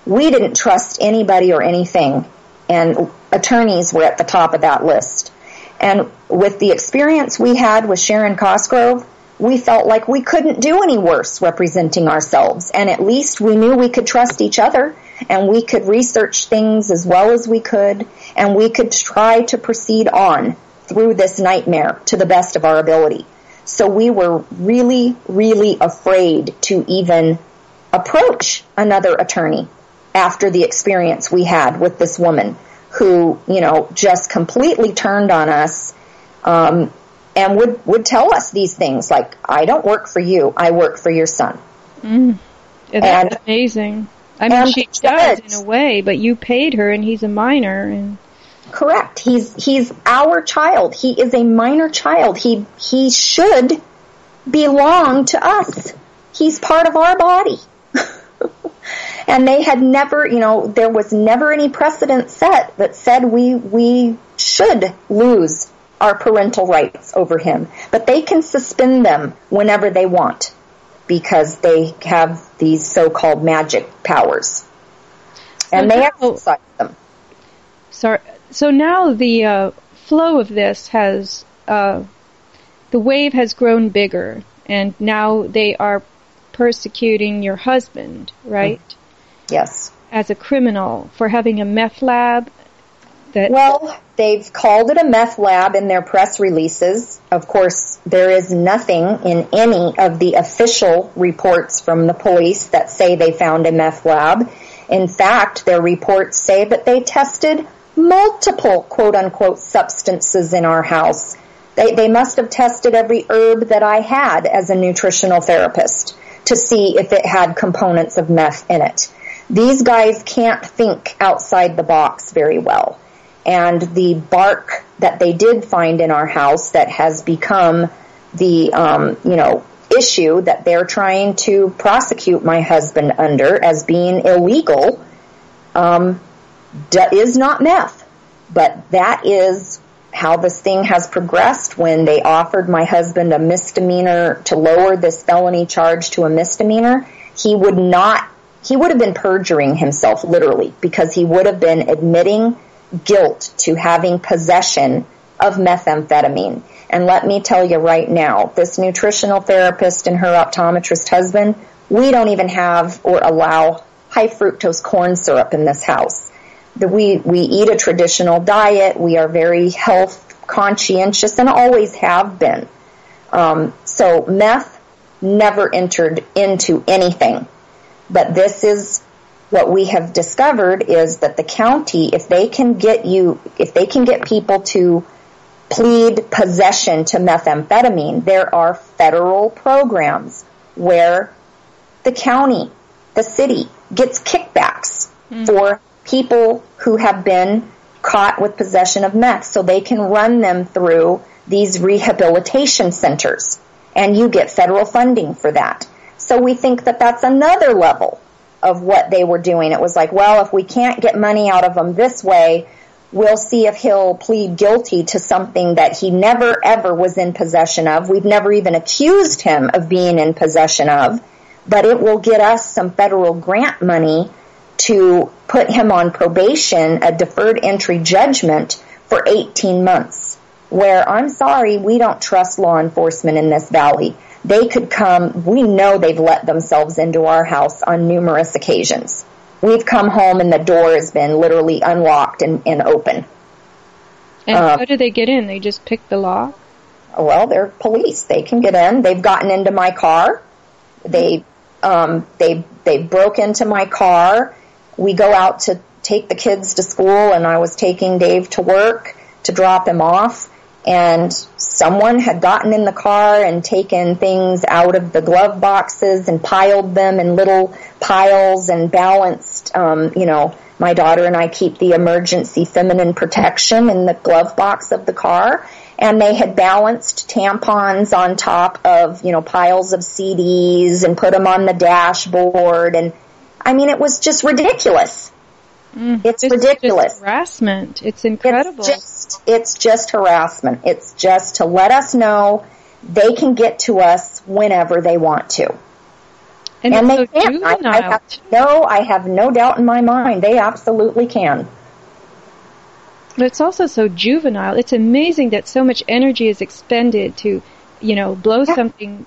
we didn't trust anybody or anything, and attorneys were at the top of that list. And with the experience we had with Sharon Cosgrove, we felt like we couldn't do any worse representing ourselves. And at least we knew we could trust each other, and we could research things as well as we could, and we could try to proceed on through this nightmare to the best of our ability. So we were really, really afraid to even approach another attorney after the experience we had with this woman who, just completely turned on us, and would tell us these things like, I don't work for you, I work for your son.
Yeah, that's amazing. I mean, she does in a way, but you paid her, and he's a minor. And
correct. He's our child. He is a minor child. He should belong to us. He's part of our body. And they had never, there was never any precedent set that said we should lose our parental rights over him. But they can suspend them whenever they want because they have these so-called magic powers. And they exercise them.
So now the flow of this has, the wave has grown bigger, and now they are persecuting your husband, right?
Yes.
As a criminal for having a meth lab.
Well, they've called it a meth lab in their press releases. Of course, there is nothing in any of the official reports from the police that say they found a meth lab. In fact, their reports say that they tested multiple quote-unquote substances in our house. They must have tested every herb that I had as a nutritional therapist to see if it had components of meth in it. These guys can't think outside the box very well. And the bark that they did find in our house that has become the, issue that they're trying to prosecute my husband under as being illegal, is not meth. But that is how this thing has progressed. When they offered my husband a misdemeanor to lower this felony charge to a misdemeanor, he would have been perjuring himself, literally, because he would have been admitting guilt to having possession of methamphetamine. And let me tell you right now, this nutritional therapist and her optometrist husband, we don't even have or allow high fructose corn syrup in this house. We eat a traditional diet. We are very health conscientious and always have been. So meth never entered into anything. But this is what we have discovered, is that the county, if they can get people to plead possession to methamphetamine, there are federal programs where the county, the city, gets kickbacks for people who have been caught with possession of meth, so they can run them through these rehabilitation centers, and you get federal funding for that. So we think that that's another level of what they were doing. It was like, well, if we can't get money out of him this way, we'll see if he'll plead guilty to something that he never, ever was in possession of. We've never even accused him of being in possession of, but it will get us some federal grant money to put him on probation, a deferred entry judgment for 18 months, where, I'm sorry, we don't trust law enforcement in this valley. They could come, we know they've let themselves into our house on numerous occasions. We've come home and the door has been literally unlocked and open.
And how do they get in? They just pick the lock?
Well, they're police. They can get in. They've gotten into my car. They broke into my car. We go out to take the kids to school, and I was taking Dave to work to drop him off, and someone had gotten in the car and taken things out of the glove boxes and piled them in little piles and balanced. My daughter and I keep the emergency feminine protection in the glove box of the car, and they had balanced tampons on top of, piles of CDs and put them on the dashboard. And I mean, it was just ridiculous. It's ridiculous.
Just harassment. It's incredible.
It's just harassment. It's just to let us know they can get to us whenever they want to.
And
they
so
can. I have no doubt in my mind. They absolutely can.
But it's also so juvenile. It's amazing that so much energy is expended to, blow something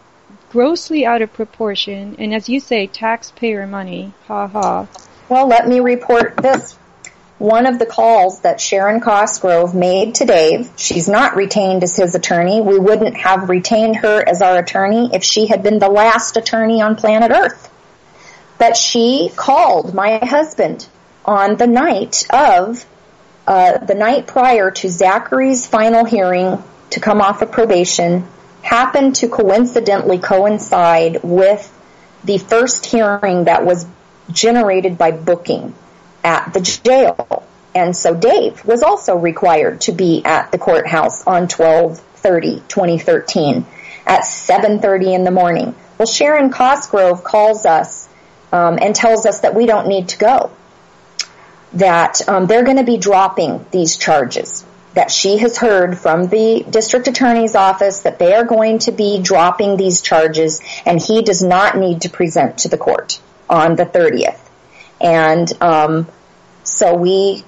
grossly out of proportion. And as you say, taxpayer money. Ha ha.
Well, let me report this. One of the calls that Sharon Cosgrove made to Dave, she's not retained as his attorney. We wouldn't have retained her as our attorney if she had been the last attorney on planet Earth. But she called my husband on the night prior to Zachary's final hearing to come off of probation, happened to coincidentally coincide with the first hearing that was generated by booking at the jail. And so Dave was also required to be at the courthouse on 12/30/2013 at 7:30 in the morning. Well, Sharon Cosgrove calls us and tells us that we don't need to go, that they're going to be dropping these charges, that she has heard from the district attorney's office that they are going to be dropping these charges, and he does not need to present to the court on the 30th. And so we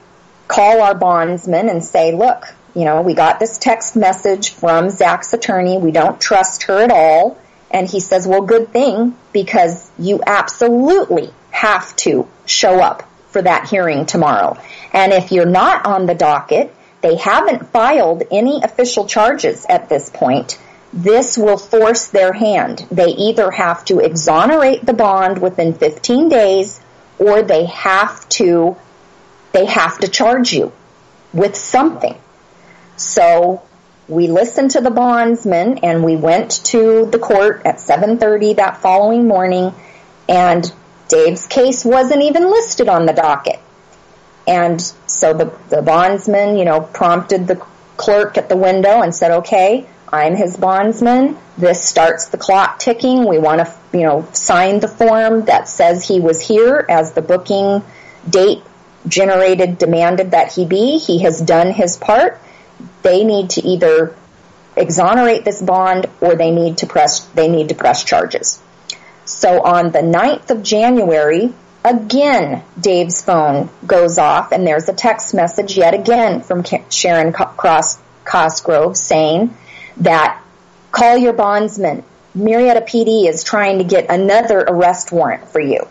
call our bondsman and say, look, we got this text message from Zack's attorney. We don't trust her at all. And he says, well, good thing, because you absolutely have to show up for that hearing tomorrow. And if you're not on the docket, they haven't filed any official charges at this point, this will force their hand. They either have to exonerate the bond within 15 days or they have to charge you with something. So we listened to the bondsman and we went to the court at 7:30 that following morning, and Dave's case wasn't even listed on the docket. And so the bondsman, prompted the clerk at the window and said, okay, I'm his bondsman. This starts the clock ticking. We want to, sign the form that says he was here as the booking date demanded that he be. He has done his part. They need to either exonerate this bond or they need to press charges. So on the 9th of January, again, Dave's phone goes off and there's a text message yet again from Sharon Cosgrove saying that call your bondsman. Murrieta PD is trying to get another arrest warrant for you.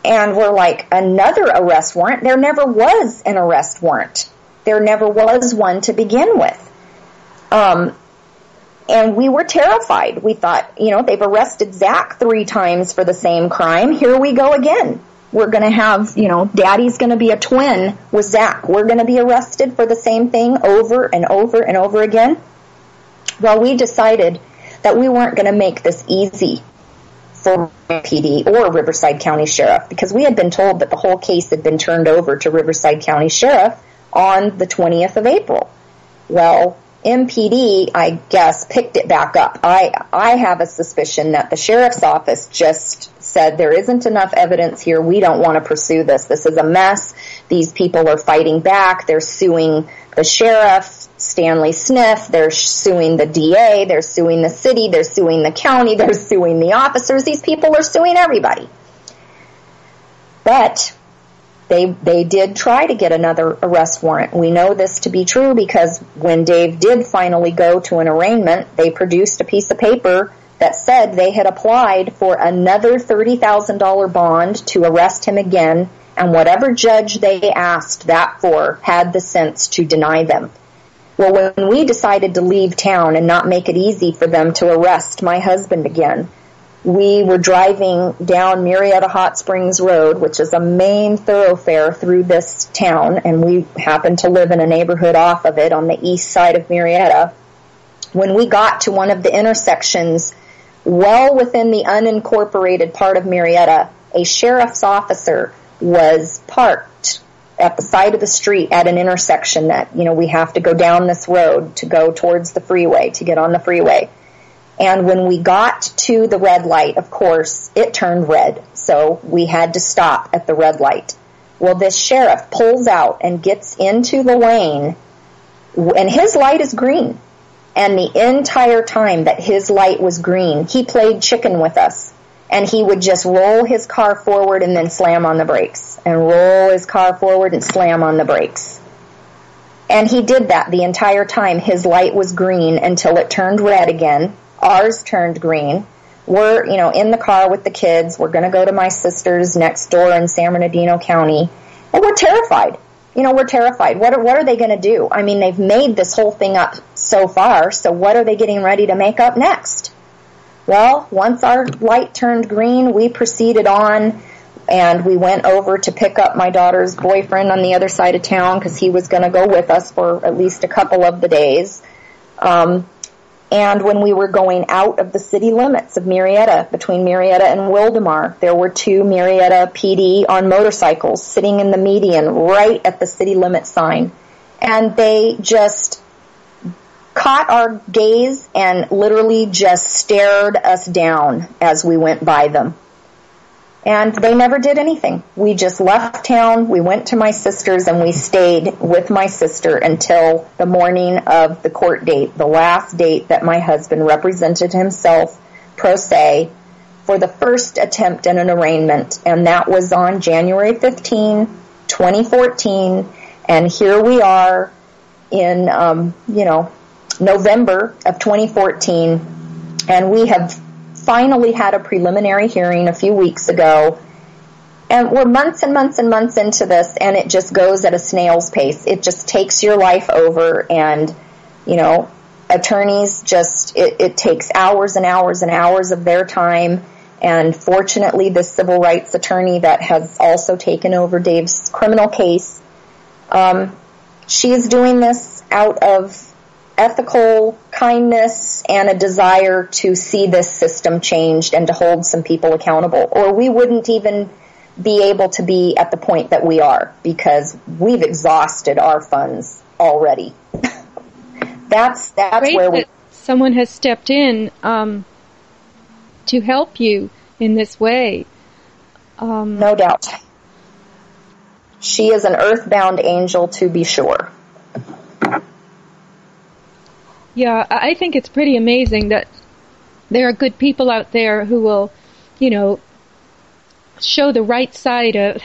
And we're like, another arrest warrant? There never was an arrest warrant. There never was one to begin with. And we were terrified. We thought, they've arrested Zack 3 times for the same crime. Here we go again. We're going to have, Daddy's going to be a twin with Zack. We're going to be arrested for the same thing over and over and over again. Well, we decided that we weren't going to make this easy for PD or Riverside County Sheriff, because we had been told that the whole case had been turned over to Riverside County Sheriff on the 20th of April. Well, MPD, I guess, picked it back up. I have a suspicion that the sheriff's office just said there isn't enough evidence here. We don't want to pursue this. This is a mess. These people are fighting back. They're suing the sheriff, Stanley Sniff. They're suing the DA. They're suing the city. They're suing the county. They're suing the officers. These people are suing everybody. But they did try to get another arrest warrant. We know this to be true because when Dave did finally go to an arraignment, they produced a piece of paper that said they had applied for another $30,000 bond to arrest him again, and whatever judge they asked that for had the sense to deny them. Well, when we decided to leave town and not make it easy for them to arrest my husband again, we were driving down Murrieta Hot Springs Road, which is a main thoroughfare through this town, and we happened to live in a neighborhood off of it on the east side of Murrieta. When we got to one of the intersections well within the unincorporated part of Murrieta, a sheriff's officer was parked at the side of the street at an intersection that, we have to go down this road to go towards the freeway, to get on the freeway. And when we got to the red light, of course, it turned red. So we had to stop at the red light. Well, this sheriff pulls out and gets into the lane, and his light is green. And the entire time that his light was green, he played chicken with us. And he would just roll his car forward and then slam on the brakes. And roll his car forward and slam on the brakes. And he did that the entire time. His light was green until it turned red again. Ours turned green. We're, in the car with the kids. We're going to go to my sister's next door in San Bernardino County. And we're terrified. We're terrified. What are they going to do? I mean, they've made this whole thing up so far, so what are they getting ready to make up next? Well, once our light turned green, we proceeded on, and we went over to pick up my daughter's boyfriend on the other side of town because he was going to go with us for at least a couple of the days. And when we were going out of the city limits of Murrieta, between Murrieta and Wildemar, there were 2 Murrieta PD on motorcycles sitting in the median right at the city limit sign. And they just caught our gaze and literally just stared us down as we went by them. And they never did anything. We just left town, we went to my sister's, and we stayed with my sister until the morning of the court date, the last date that my husband represented himself pro se for the first attempt at an arraignment. And that was on January 15, 2014. And here we are in, November of 2014. And we have finally had a preliminary hearing a few weeks ago, and we're months and months and months into this, and it just goes at a snail's pace. It just takes your life over, and attorneys it takes hours and hours and hours of their time. And fortunately, the civil rights attorney that has also taken over Dave's criminal case, she is doing this out of ethical kindness and a desire to see this system changed and to hold some people accountable, or we wouldn't even be able to be at the point that we are, because we've exhausted our funds already. that's
Great
where we.
That someone has stepped in to help you in this way.
No doubt. She is an earthbound angel, to be sure.
Yeah, I think it's pretty amazing that there are good people out there who will, show the right side of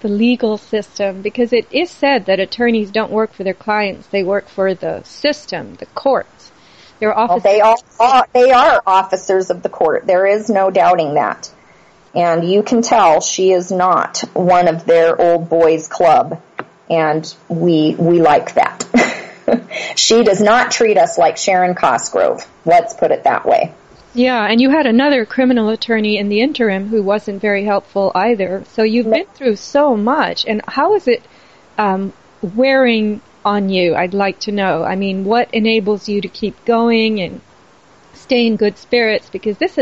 the legal system, because it is said that attorneys don't work for their clients, they work for the system, the courts. They're officers.
They are officers of the court. There is no doubting that. And you can tell she is not one of their old boys club, and we like that. She does not treat us like Sharon Cosgrove. Let's put it that way.
Yeah, and you had another criminal attorney in the interim who wasn't very helpful either. So you've been through so much. And how is it wearing on you? I'd like to know. I mean, what enables you to keep going and stay in good spirits? Because this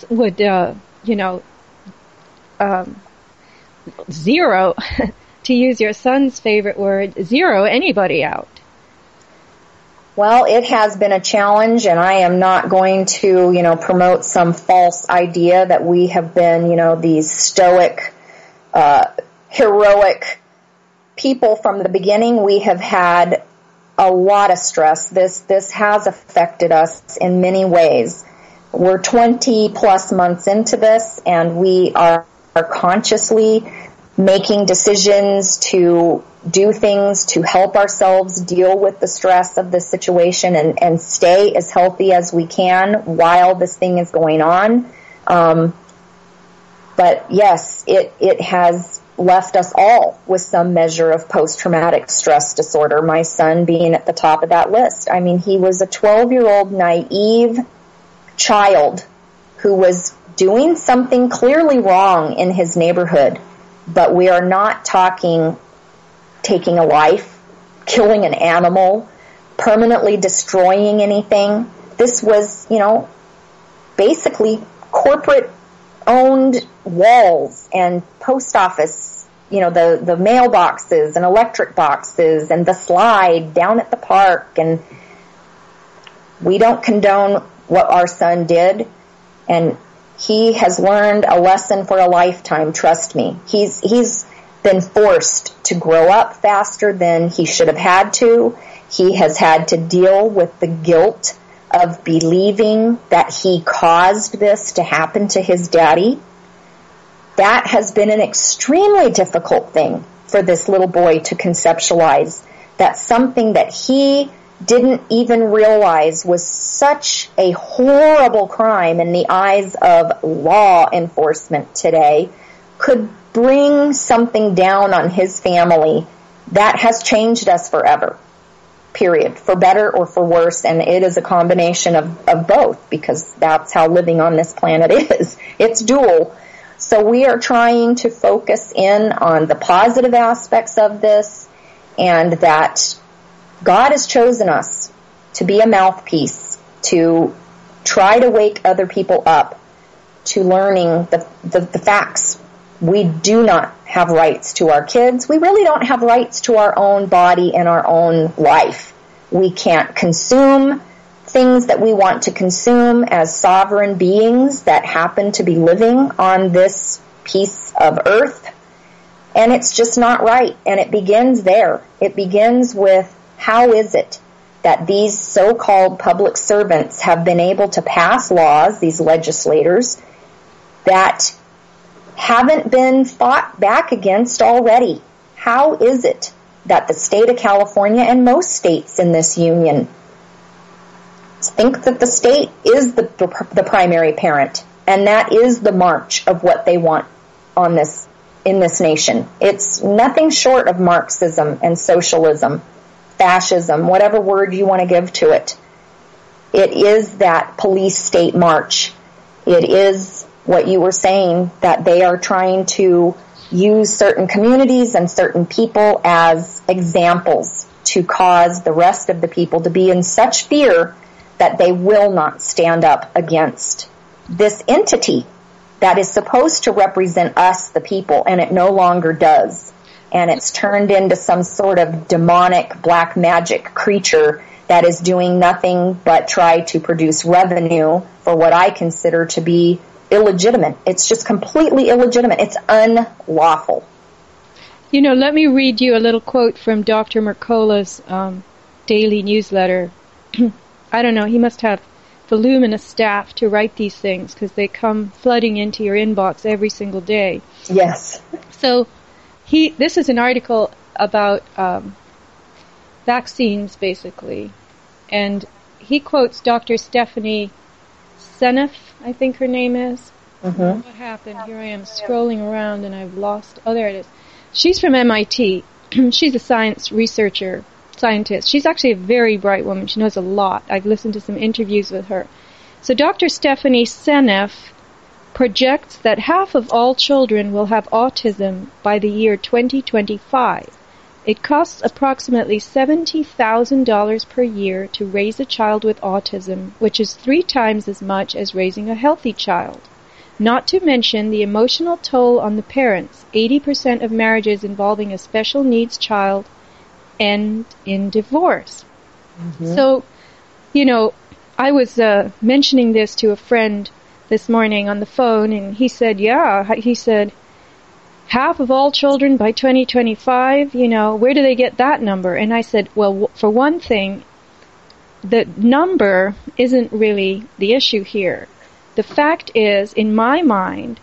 would, zero, to use your son's favorite word, zero anybody out.
Well, it has been a challenge, and I am not going to, promote some false idea that we have been, these stoic, heroic people from the beginning. We have had a lot of stress. This has affected us in many ways. We're 20 plus months into this, and we are consciously making decisions to do things to help ourselves deal with the stress of this situation and stay as healthy as we can while this thing is going on. But yes, it has left us all with some measure of post-traumatic stress disorder, my son being at the top of that list. I mean, he was a 12-year-old naive child who was doing something clearly wrong in his neighborhood. But we are not talking taking a life, killing an animal, permanently destroying anything. This was, basically corporate-owned walls and post office the mailboxes and electric boxes and the slide down at the park. And we don't condone what our son did. And he has learned a lesson for a lifetime, trust me. He's been forced to grow up faster than he should have had to. He has had to deal with the guilt of believing that he caused this to happen to his daddy. That has been an extremely difficult thing for this little boy to conceptualize, that something that he didn't even realize was such a horrible crime in the eyes of law enforcement today could bring something down on his family that has changed us forever, period, for better or for worse. And it is a combination of both, because that's how living on this planet is. It's dual. So we are trying to focus in on the positive aspects of this, and that God has chosen us to be a mouthpiece, to try to wake other people up to learning the facts. We do not have rights to our kids. We really don't have rights to our own body and our own life. We can't consume things that we want to consume as sovereign beings that happen to be living on this piece of earth. And it's just not right. And it begins there. It begins with, how is it that these so-called public servants have been able to pass laws, these legislators, that haven't been fought back against already? How is it that the state of California and most states in this union think that the state is the primary parent, and that is the march of what they want in this nation? It's nothing short of Marxism and socialism, fascism, whatever word you want to give to it. It is that police state march. It is what you were saying, that they are trying to use certain communities and certain people as examples to cause the rest of the people to be in such fear that they will not stand up against this entity that is supposed to represent us, the people, and it no longer does. And it's turned into some sort of demonic black magic creature that is doing nothing but try to produce revenue for what I consider to be illegitimate. It's just completely illegitimate. It's unlawful.
Let me read you a little quote from Dr. Mercola's daily newsletter. I don't know, he must have voluminous staff to write these things, because they come flooding into your inbox every single day.
Yes.
So this is an article about vaccines, basically, and he quotes Dr. Stephanie Seneff, I think her name is. Mm-hmm. What happened? Here I am scrolling around and I've lost. Oh, there it is. She's from MIT. She's a scientist. She's actually a very bright woman. She knows a lot. I've listened to some interviews with her. So Dr. Stephanie Seneff projects that half of all children will have autism by the year 2025. It costs approximately $70,000 per year to raise a child with autism, which is 3 times as much as raising a healthy child. Not to mention the emotional toll on the parents. 80% of marriages involving a special needs child end in divorce. Mm-hmm. So, I was mentioning this to a friend this morning on the phone, and he said, half of all children by 2025, where do they get that number? And I said, well, for one thing, the number isn't really the issue here. The fact is, in my mind,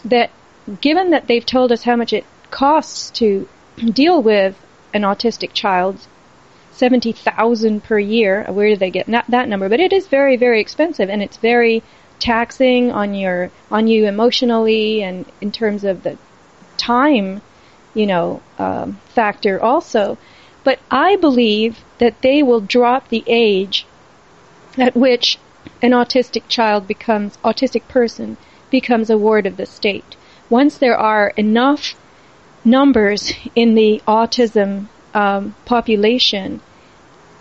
that given that they've told us how much it costs to deal with an autistic child, $70,000 per year, where do they get that number? But it is very, very expensive, and it's very taxing on you emotionally, and in terms of the time, factor also. But I believe that they will drop the age at which an autistic person becomes a ward of the state. Once there are enough numbers in the autism population,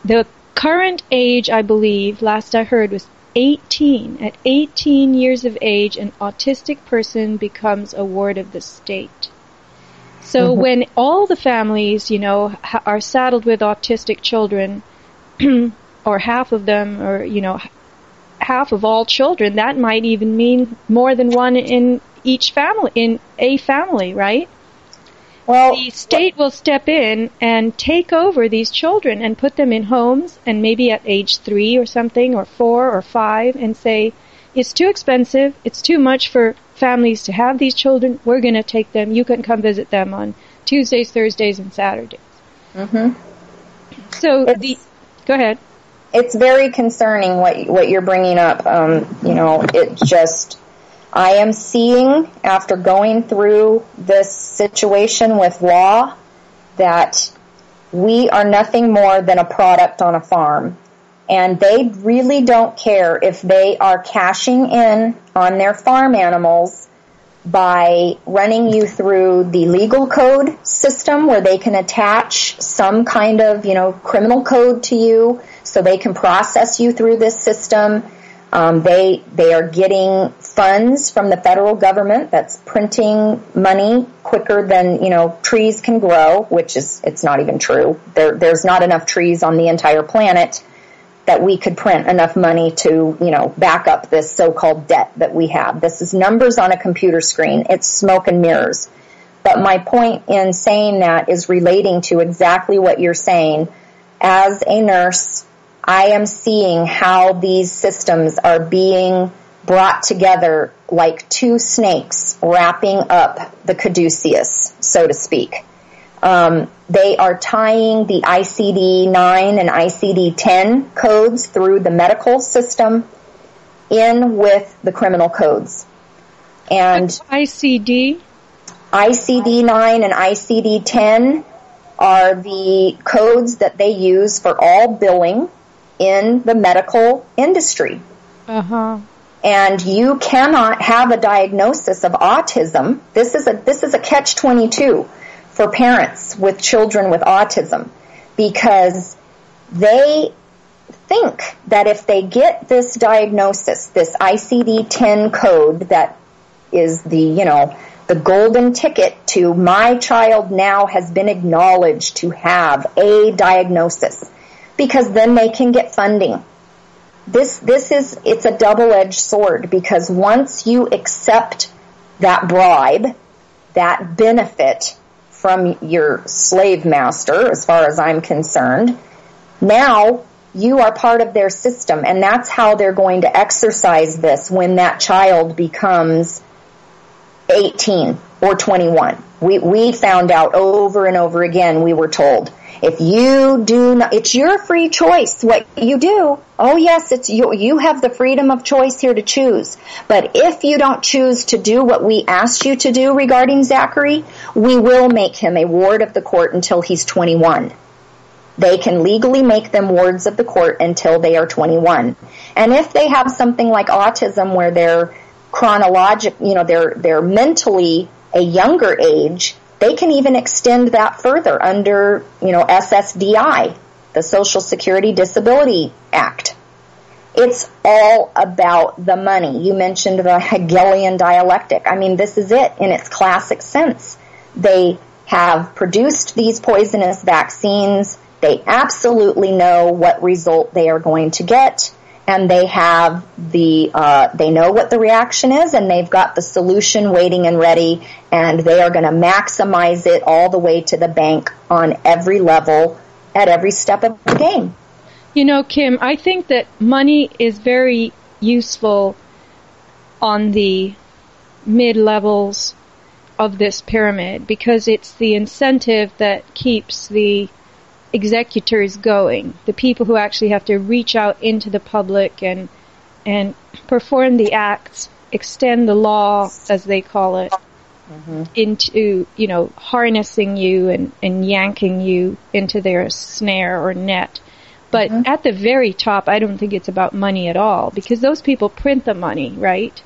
the current age, I believe, last I heard, was 18. At 18 years of age, an autistic person becomes a ward of the state. So when all the families, are saddled with autistic children, or half of them, or, half of all children, that might even mean more than one in each family, in a family, right? Well, the state will step in and take over these children and put them in homes, and maybe at age 3 or something, or 4 or 5, and say, it's too expensive, it's too much for families to have these children, we're going to take them, you can come visit them on Tuesdays, Thursdays, and Saturdays. So, go ahead.
It's very concerning what you're bringing up. I am seeing, after going through this situation with law, that we are nothing more than a product on a farm. And they really don't care if they are cashing in on their farm animals by running you through the legal code system where they can attach some kind of, criminal code to you so they can process you through this system. They are getting funds from the federal government that's printing money quicker than, trees can grow, which it's not even true. There's not enough trees on the entire planet that we could print enough money to, back up this so-called debt that we have. This is numbers on a computer screen. It's smoke and mirrors. But my point in saying that is relating to exactly what you're saying. As a nurse, I am seeing how these systems are being brought together like two snakes wrapping up the caduceus, so to speak. They are tying the ICD-9 and ICD-10 codes through the medical system in with the criminal codes. And
ICD-9
and ICD-10 are the codes that they use for all billing in the medical industry. And you cannot have a diagnosis of autism. This is a catch-22 for parents with children with autism, because they think that if they get this diagnosis, this ICD-10 code that is the golden ticket to my child now has been acknowledged to have a diagnosis, because then they can get funding. It's a double-edged sword, because once you accept that bribe, that benefit from your slave master, as far as I'm concerned, now you are part of their system, and that's how they're going to exercise this when that child becomes 18 or 21. We found out over and over again, we were told, if you do not, it's your free choice what you do. Oh yes, it's you have the freedom of choice here to choose. But if you don't choose to do what we asked you to do regarding Zachary, we will make him a ward of the court until he's 21. They can legally make them wards of the court until they are 21. And if they have something like autism where they're they're mentally a younger age, they can even extend that further under, SSDI, the Social Security Disability Act. It's all about the money. You mentioned the Hegelian dialectic. I mean, this is it in its classic sense. They have produced these poisonous vaccines. They absolutely know what result they are going to get. And they have they know what the reaction is, and they've got the solution waiting and ready, and they are going to maximize it all the way to the bank on every level, at every step of the game.
Kim, I think that money is very useful on the mid-levels of this pyramid, because it's the incentive that keeps the executors going, the people who actually have to reach out into the public and perform the acts, extend the law, as they call it, into, harnessing you and yanking you into their snare or net. But at the very top, I don't think it's about money at all, because those people print the money, right?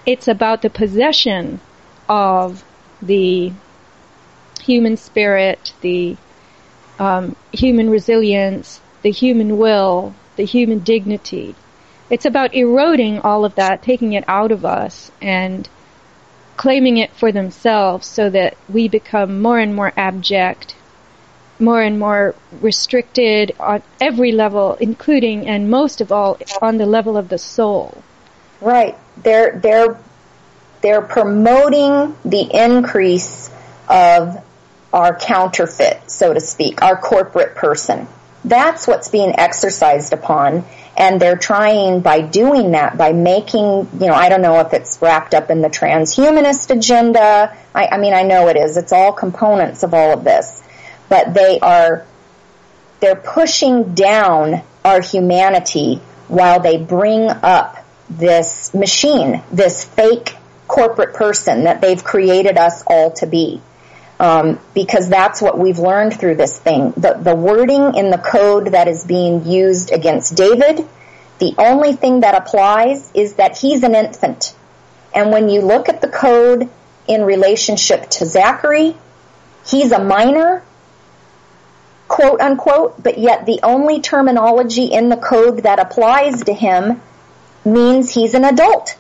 It's about the possession of the human spirit, the human resilience, the human will, the human dignity. It's about eroding all of that, taking it out of us, and claiming it for themselves, so that we become more and more abject, more and more restricted on every level, including and most of all on the level of the soul.
Right. They're promoting the increase of our counterfeit, so to speak, our corporate person. That's what's being exercised upon, and they're trying, by doing that, by making, I don't know if it's wrapped up in the transhumanist agenda. I mean, I know it is. It's all components of all of this. But they're pushing down our humanity while they bring up this machine, this fake corporate person that they've created us all to be. Because that's what we've learned through this thing. The wording in the code that is being used against David, the only thing that applies is that he's an infant. And when you look at the code in relationship to Zachary, he's a minor, quote unquote, but yet the only terminology in the code that applies to him means he's an adult.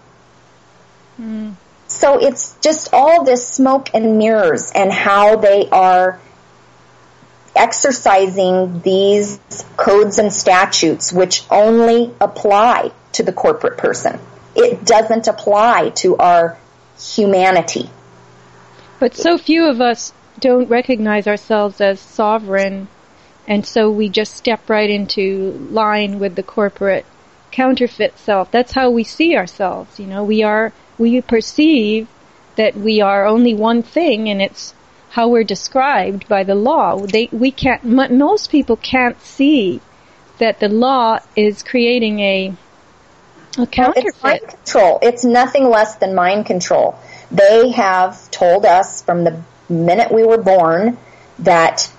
Mm. So it's just all this smoke and mirrors, and how they are exercising these codes and statutes which only apply to the corporate person. It doesn't apply to our humanity.
But so few of us don't recognize ourselves as sovereign, and so we just step right into line with the corporate counterfeit self. That's how we see ourselves. We perceive that we are only one thing, and it's how we're described by the law. Most people can't see that the law is creating a counterfeit.
It's mind control. It's nothing less than mind control. They have told us from the minute we were born that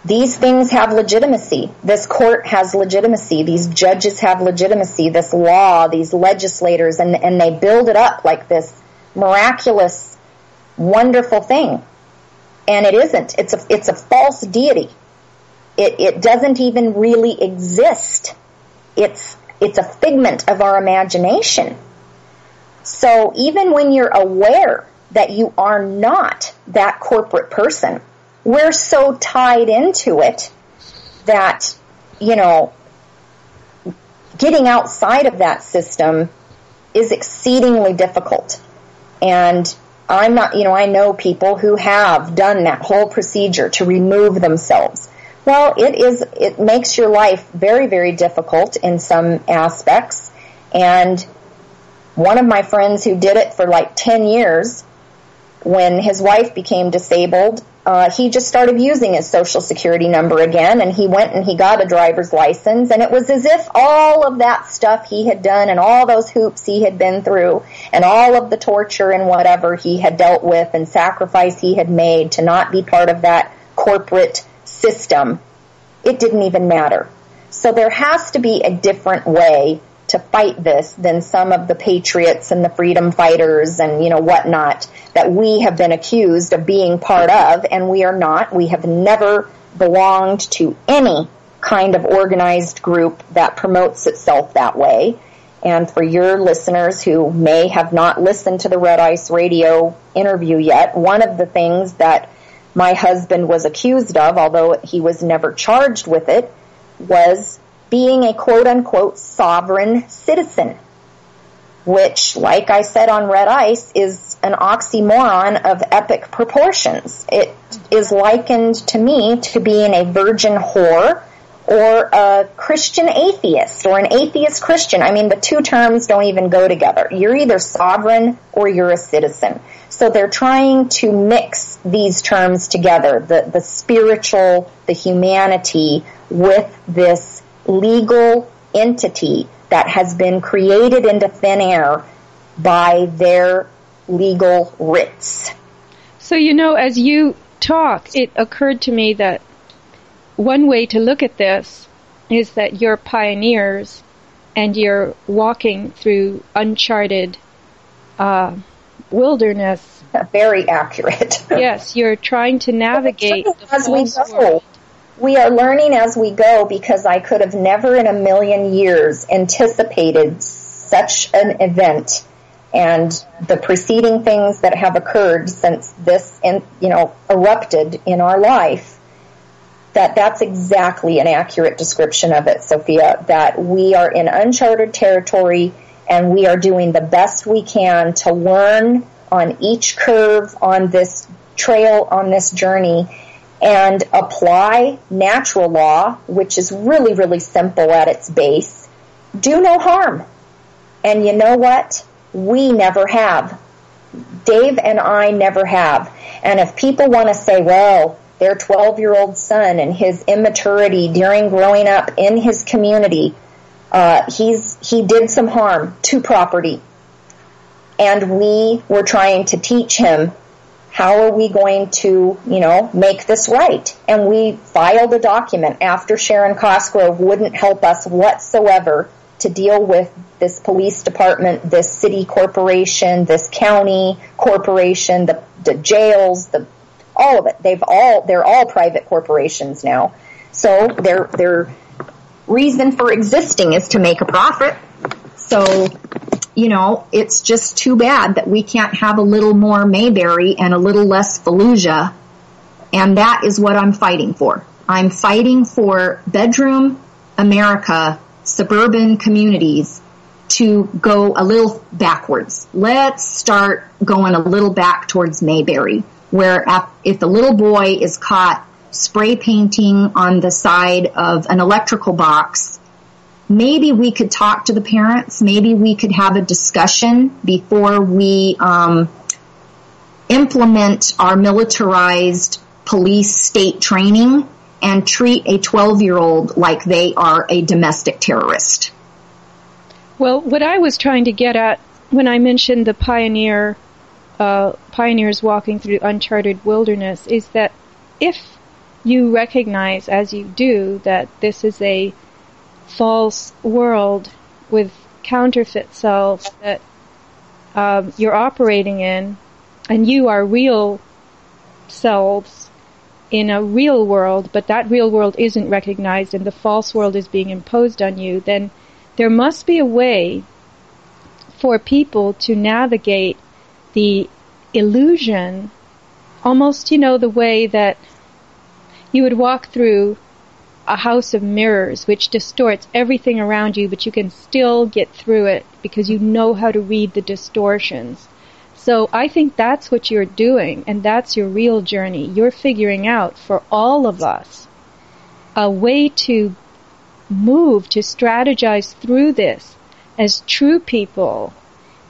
these things have legitimacy. This court has legitimacy. These judges have legitimacy. This law, these legislators, and they build it up like this miraculous, wonderful thing. And it isn't. It's a false deity. It doesn't even really exist. It's a figment of our imagination. So even when you're aware that you are not that corporate person, we're so tied into it that, getting outside of that system is exceedingly difficult. And I'm not, I know people who have done that whole procedure to remove themselves. Well, it makes your life very, very difficult in some aspects. And one of my friends who did it for like 10 years, when his wife became disabled, he just started using his Social Security number again, and he went and he got a driver's license, and it was as if all of that stuff he had done and all those hoops he had been through and all of the torture and whatever he had dealt with and sacrifice he had made to not be part of that corporate system, it didn't even matter. So there has to be a different way to fight this than some of the patriots and the freedom fighters and, whatnot that we have been accused of being part of, and we are not. We have never belonged to any kind of organized group that promotes itself that way. And for your listeners who may have not listened to the Red Ice Radio interview yet, one of the things that my husband was accused of, although he was never charged with it, was being a quote-unquote sovereign citizen, which, like I said on Red Ice, is an oxymoron of epic proportions. It is likened to me to being a virgin whore or a Christian atheist or an atheist Christian. I mean, the two terms don't even go together. You're either sovereign or you're a citizen. So they're trying to mix these terms together, the spiritual, the humanity, with this legal entity that has been created into thin air by their legal writs.
So, as you talk, it occurred to me that one way to look at this is that you're pioneers and you're walking through uncharted wilderness.
Very accurate.
Yes, you're trying to navigate
as we go. We are learning as we go, because I could have never in a million years anticipated such an event and the preceding things that have occurred since this, erupted in our life, that's exactly an accurate description of it, Sophia, that we are in uncharted territory and we are doing the best we can to learn on each curve on this trail, on this journey, and apply natural law, which is really, really simple at its base. Do no harm. And you know what? We never have. Dave and I never have. And if people want to say, well, their 12-year-old son and his immaturity during growing up in his community, he did some harm to property. And we were trying to teach him, how are we going to, make this right? And we filed a document after Sharon Cosgrove wouldn't help us whatsoever to deal with this police department, this city corporation, this county corporation, the jails, all of it. They're all private corporations now. So their reason for existing is to make a profit. So, it's just too bad that we can't have a little more Mayberry and a little less Fallujah. And that is what I'm fighting for. I'm fighting for bedroom America, suburban communities to go a little backwards. Let's start going a little back towards Mayberry, where if the little boy is caught spray painting on the side of an electrical box, maybe we could talk to the parents. Maybe we could have a discussion before we implement our militarized police state training and treat a 12-year-old like they are a domestic terrorist.
Well, what I was trying to get at when I mentioned the pioneers walking through uncharted wilderness is that if you recognize, as you do, that this is a false world with counterfeit selves that you're operating in, and you are real selves in a real world, but that real world isn't recognized and the false world is being imposed on you, then there must be a way for people to navigate the illusion, almost, the way that you would walk through a house of mirrors which distorts everything around you, but you can still get through it because you know how to read the distortions. So I think that's what you're doing, and that's your real journey. You're figuring out for all of us a way to move, to strategize through this as true people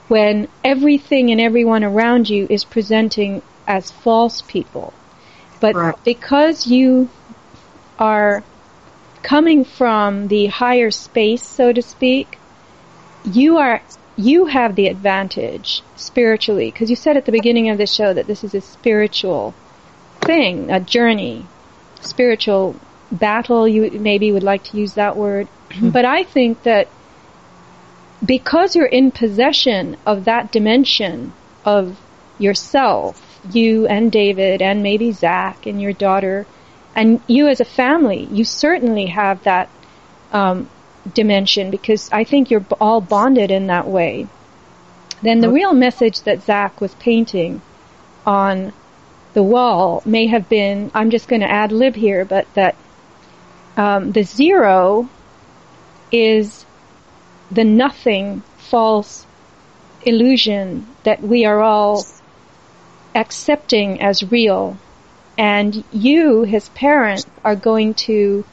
when everything and everyone around you is presenting as false people. But right. Because you are coming from the higher space, so to speak, you have the advantage spiritually, because you said at the beginning of the show that this is a spiritual thing, a journey, spiritual battle. You maybe would like to use that word. But I think that because you're in possession of that dimension of yourself, you and David and maybe Zack and your daughter, and you as a family, you certainly have that dimension, because I think you're all bonded in that way. Then the real message that Zack was painting on the wall may have been, I'm just going to ad-lib here, but that the zero is the nothing, false illusion that we are all accepting as real. And you, his parents, are going to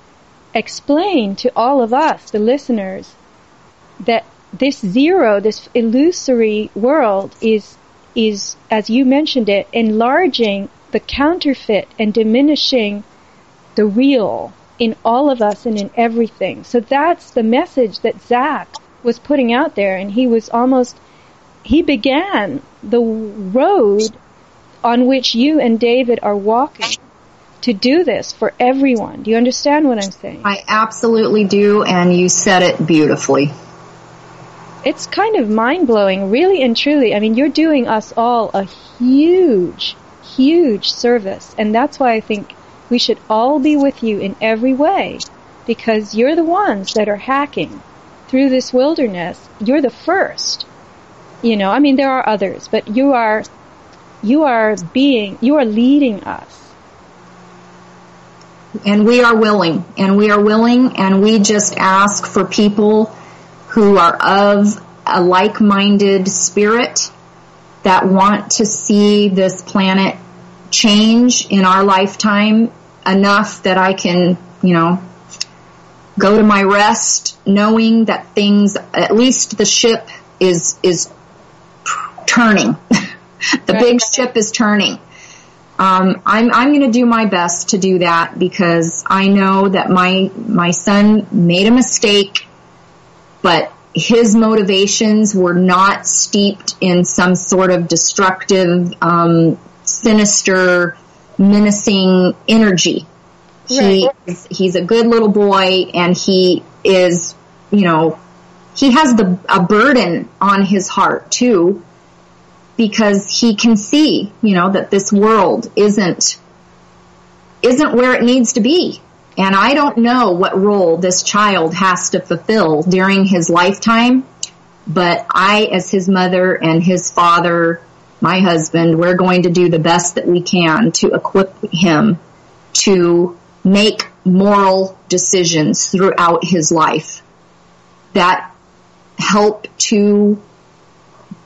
explain to all of us, the listeners, that this zero, this illusory world is, as you mentioned it, enlarging the counterfeit and diminishing the real in all of us and in everything. So that's the message that Zack was putting out there, and he began the road on which you and David are walking to do this for everyone. Do you understand what I'm saying?
I absolutely do, and you said it beautifully.
It's kind of mind-blowing, really and truly. I mean, you're doing us all a huge, huge service, and that's why I think we should all be with you in every way, because you're the ones that are hacking through this wilderness. You're the first. I mean, there are others, but you are leading us.
And we are willing, and we just ask for people who are of a like-minded spirit that want to see this planet change in our lifetime enough that I can, go to my rest knowing that things, at least the ship is turning. The big ship is turning. I'm going to do my best to do that because I know that my son made a mistake, but his motivations were not steeped in some sort of destructive, sinister, menacing energy. Right. He's a good little boy, and he is, he has a burden on his heart too, because he can see, that this world isn't where it needs to be. And I don't know what role this child has to fulfill during his lifetime, but I, as his mother and his father, my husband, we're going to do the best that we can to equip him to make moral decisions throughout his life that help to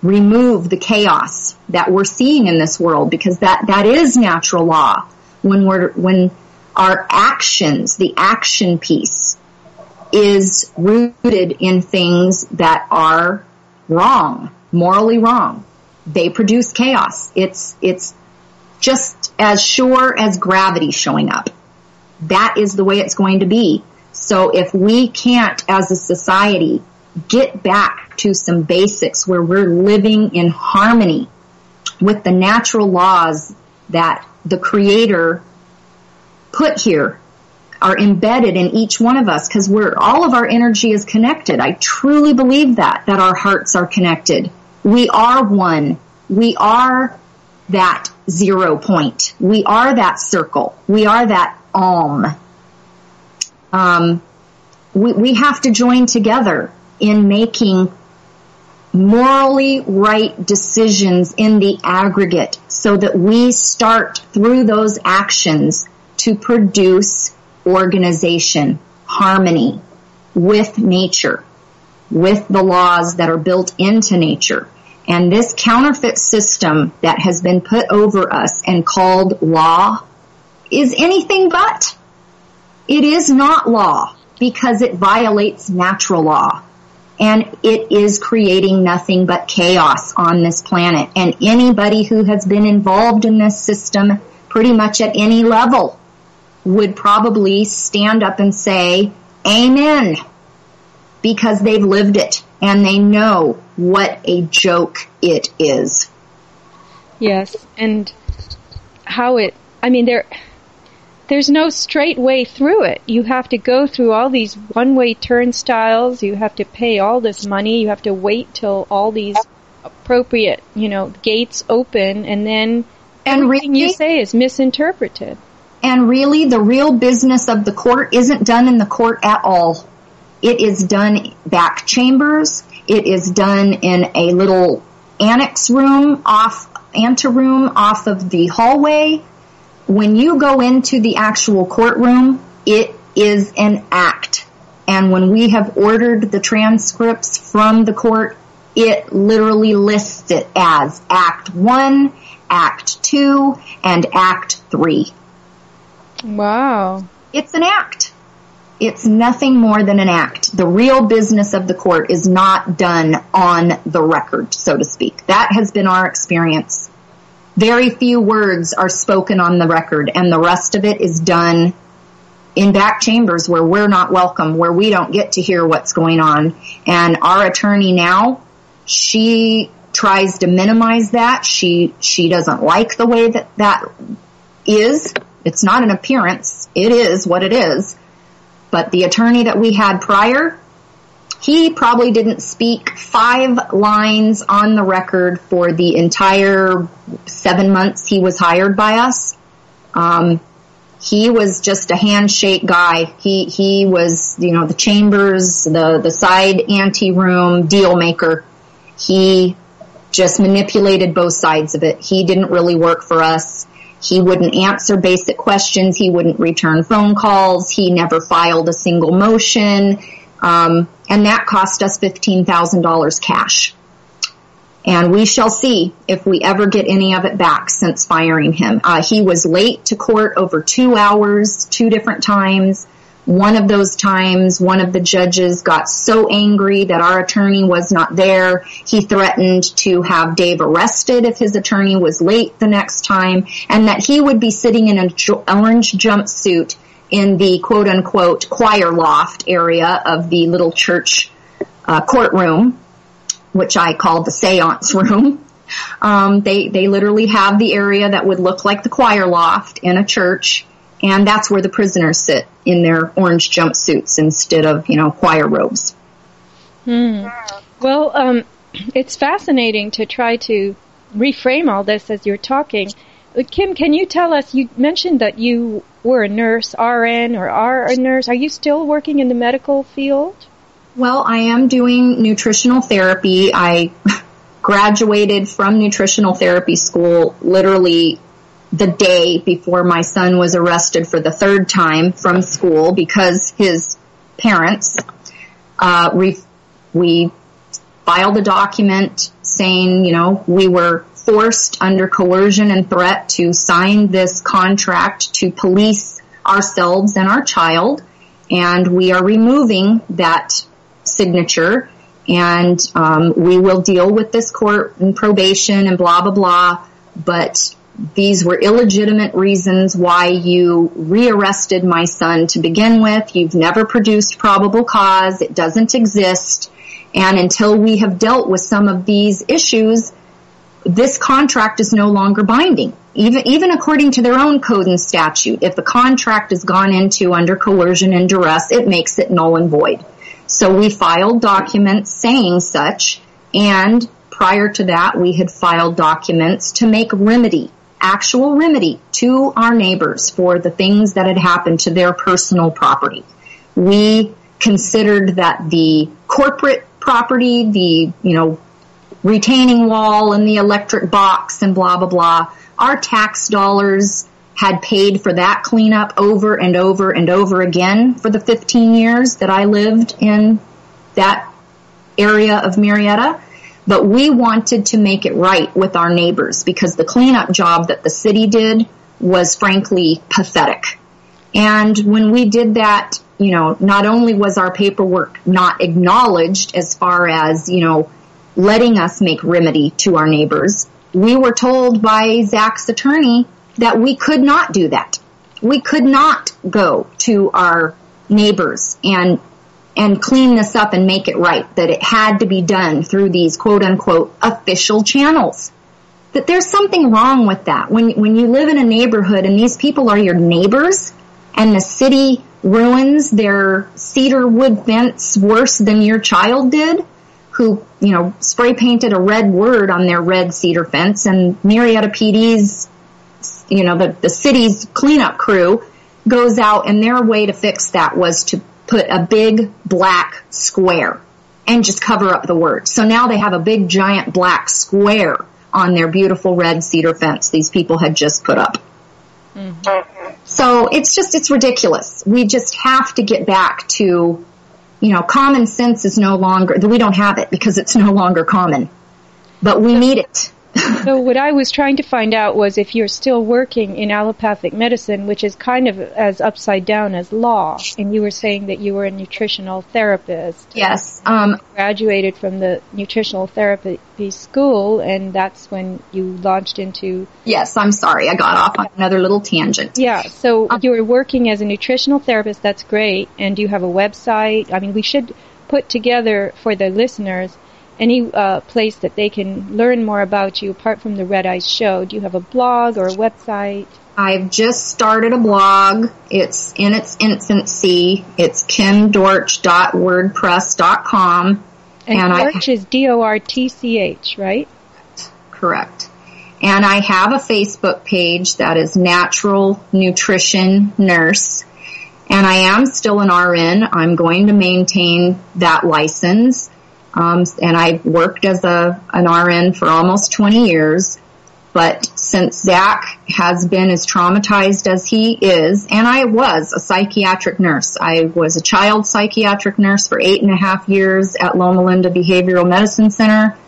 remove the chaos that we're seeing in this world, because that is natural law. When our actions, the action piece, is rooted in things that are wrong, morally wrong, they produce chaos. It's just as sure as gravity showing up. That is the way it's going to be. So if we can't, as a society, get back to some basics where we're living in harmony with the natural laws that the Creator put here, are embedded in each one of us, because all of our energy is connected. I truly believe that our hearts are connected. We are one. We are that 0 point. We are that circle. We are that we have to join together in making morally right decisions in the aggregate, so that we start through those actions to produce organization, harmony with nature, with the laws that are built into nature. And this counterfeit system that has been put over us and called law is anything but. It is not law, because it violates natural law. And it is creating nothing but chaos on this planet. And anybody who has been involved in this system, pretty much at any level, would probably stand up and say, Amen, because they've lived it and they know what a joke it is.
Yes, and there's no straight way through it. You have to go through all these one-way turnstiles. You have to pay all this money. You have to wait till all these appropriate, gates open, and then everything you say is misinterpreted.
And really, the real business of the court isn't done in the court at all. It is done back chambers. It is done in a little anteroom off of the hallway. When you go into the actual courtroom, it is an act. And when we have ordered the transcripts from the court, it literally lists it as Act 1, Act 2, and Act 3.
Wow.
It's an act. It's nothing more than an act. The real business of the court is not done on the record, so to speak. That has been our experience. Very few words are spoken on the record, and the rest of it is done in back chambers where we're not welcome, where we don't get to hear what's going on. And our attorney now, she tries to minimize that. She doesn't like the way that is. It's not an appearance. It is what it is. But the attorney that we had prior, he probably didn't speak 5 lines on the record for the entire 7 months he was hired by us. He was just a handshake guy. He was, the chambers, the side ante room deal maker. He just manipulated both sides of it. He didn't really work for us. He wouldn't answer basic questions. He wouldn't return phone calls. He never filed a single motion. And that cost us $15,000 cash. And we shall see if we ever get any of it back since firing him. He was late to court over 2 hours, 2 different times. One of those times, one of the judges got so angry that our attorney was not there. He threatened to have Dave arrested if his attorney was late the next time, and that he would be sitting in an orange jumpsuit in the quote-unquote choir loft area of the little church courtroom, which I call the seance room. They literally have the area that would look like the choir loft in a church, and that's where the prisoners sit in their orange jumpsuits instead of, choir robes.
Well, it's fascinating to try to reframe all this as you're talking. Kim, can you tell us, you mentioned that you were a nurse, RN, or are a nurse. Are you still working in the medical field?
Well, I am doing nutritional therapy. I graduated from nutritional therapy school literally the day before my son was arrested for the 3rd time from school because his parents, we filed a document saying, we were forced under coercion and threat to sign this contract to police ourselves and our child, and we are removing that signature, and we will deal with this court and probation and blah, blah, blah, but these were illegitimate reasons why you rearrested my son to begin with. You've never produced probable cause. It doesn't exist. And until we have dealt with some of these issues, this contract is no longer binding. Even according to their own code and statute, if the contract is gone into under coercion and duress, it makes it null and void. So we filed documents saying such, and prior to that, we had filed documents to make actual remedy to our neighbors for the things that had happened to their personal property. We considered that the corporate property, the, retaining wall and the electric box and blah, blah, blah, our tax dollars had paid for that cleanup over and over and over again for the 15 years that I lived in that area of Murrieta. But we wanted to make it right with our neighbors because the cleanup job that the city did was frankly pathetic. And when we did that, not only was our paperwork not acknowledged as far as, letting us make remedy to our neighbors, we were told by Zack's attorney that we could not do that. We could not go to our neighbors and clean this up and make it right, that it had to be done through these quote-unquote official channels. That there's something wrong with that. When you live in a neighborhood and these people are your neighbors and the city ruins their cedar wood fence worse than your child did, who, spray painted a red word on their red cedar fence, and Murrieta PD's, the city's cleanup crew goes out, and their way to fix that was to put a big black square and just cover up the word. So now they have a big giant black square on their beautiful red cedar fence these people had just put up. Mm-hmm. So it's ridiculous. We just have to get back to, common sense is no longer, we don't have it because it's no longer common, but we need it.
So what I was trying to find out was if you're still working in allopathic medicine, which is kind of as upside down as law, and you were saying that you were a nutritional therapist.
Yes.
Graduated from the nutritional therapy school, and that's when you launched into...
Yes, I'm sorry. I got off on another little tangent.
Yeah, so you were working as a nutritional therapist. That's great. And do you have a website? I mean, we should put together for the listeners any place that they can learn more about you apart from the Red Eyes Show. Do you have a blog or a website?
I've just started a blog. It's in its infancy. It's kimdortch.wordpress.com.
And Dortch is D-O-R-T-C-H, right?
Correct. And I have a Facebook page that is Natural Nutrition Nurse. And I am still an RN. I'm going to maintain that license.
And I worked as an RN for almost 20 years. But since Zack has been as traumatized as he is, and I was a psychiatric nurse. I was a child psychiatric nurse for 8.5 years at Loma Linda Behavioral Medicine Center.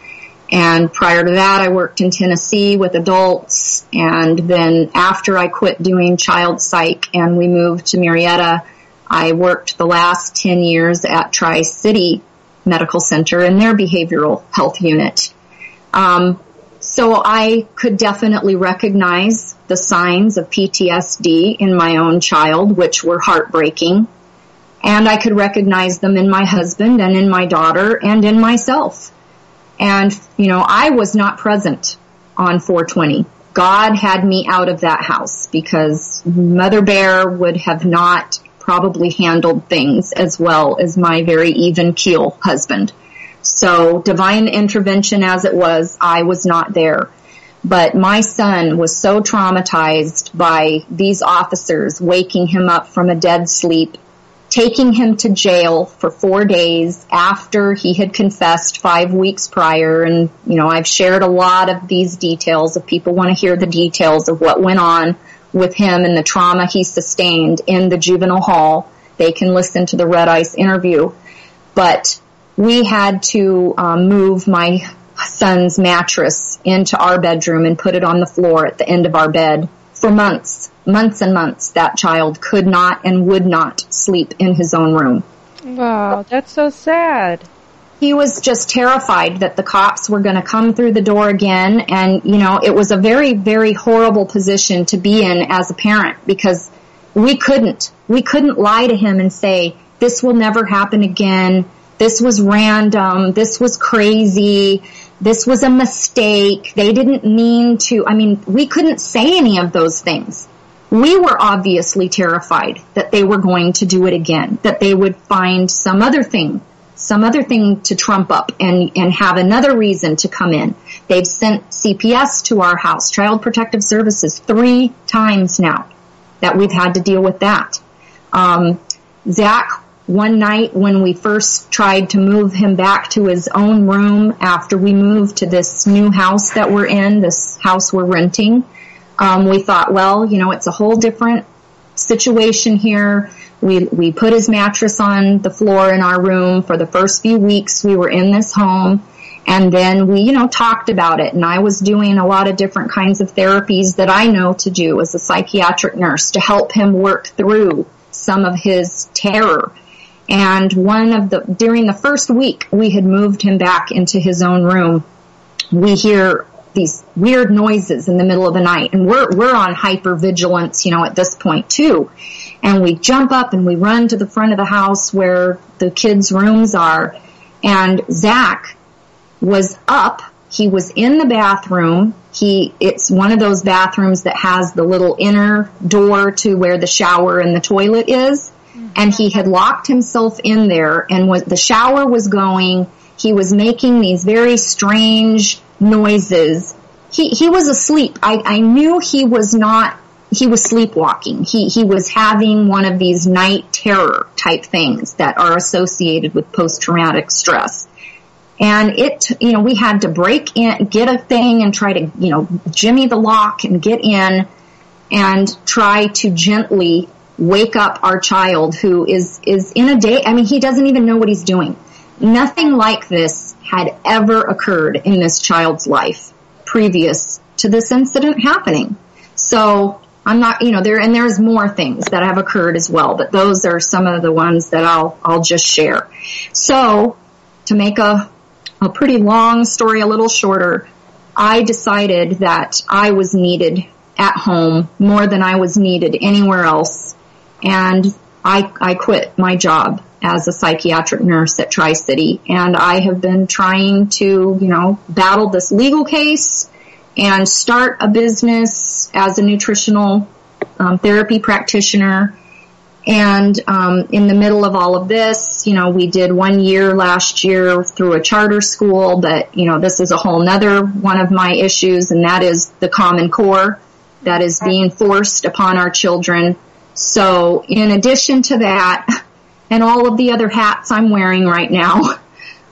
And prior to that, I worked in Tennessee with adults. And then after I quit doing child psych and we moved to Murrieta, I worked the last 10 years at Tri-City Medical Center in their behavioral health unit. So I could definitely recognize the signs of PTSD in my own child, which were heartbreaking. And I could recognize them in my husband and in my daughter and in myself. And, I was not present on 4/20. God had me out of that house because Mother Bear would have not probably handled things as well as my very even keel husband. So divine intervention as it was, I was not there. But my son was so traumatized by these officers waking him up from a dead sleep, taking him to jail for 4 days after he had confessed 5 weeks prior. And, I've shared a lot of these details. If people want to hear the details of what went on with him and the trauma he sustained in the juvenile hall, they can listen to the Red Ice interview. But we had to move my son's mattress into our bedroom and put it on the floor at the end of our bed. For months and months, that child could not and would not sleep in his own room.
Wow, that's so sad.
He was just terrified that the cops were going to come through the door again. And, it was a very, very horrible position to be in as a parent because we couldn't lie to him and say, this will never happen again. This was random. This was crazy. This was a mistake. They didn't mean to. We couldn't say any of those things. We were obviously terrified that they were going to do it again, that they would find some other thing to trump up and have another reason to come in. They've sent CPS to our house, Child Protective Services, 3 times now that we've had to deal with that. Zack, one night when we first tried to move him back to his own room after we moved to this new house that we're in, this house we're renting, we thought, it's a whole different situation here. We put his mattress on the floor in our room for the first few weeks we were in this home. And then we, talked about it. And I was doing a lot of different kinds of therapies that I know to do as a psychiatric nurse to help him work through some of his terror. And during the first week we had moved him back into his own room, we hear these weird noises in the middle of the night. And we're on hypervigilance, at this point too. And we jump up and we run to the front of the house where the kids' rooms are. And Zack was up. He was in the bathroom. It's one of those bathrooms that has the little inner door to where the shower and the toilet is. And he had locked himself in there, and the shower was going. He was making these very strange noises. He was asleep. I knew he was sleepwalking. He was having one of these night terror type things that are associated with post-traumatic stress. And we had to break in, get a thing and try to, jimmy the lock and get in and try to gently wake up our child who is in a day. He doesn't even know what he's doing. Nothing like this had ever occurred in this child's life previous to this incident happening. So I'm not, there's more things that have occurred as well, but those are some of the ones that I'll just share. So to make a pretty long story a little shorter, I decided that I was needed at home more than I was needed anywhere else. And I quit my job as a psychiatric nurse at Tri-City, and I have been trying to, battle this legal case and start a business as a nutritional therapy practitioner. And in the middle of all of this, we did 1 year last year through a charter school, but, this is a whole nother one of my issues, and that is the Common Core that is being forced upon our children. So in addition to that, and all of the other hats I'm wearing right now,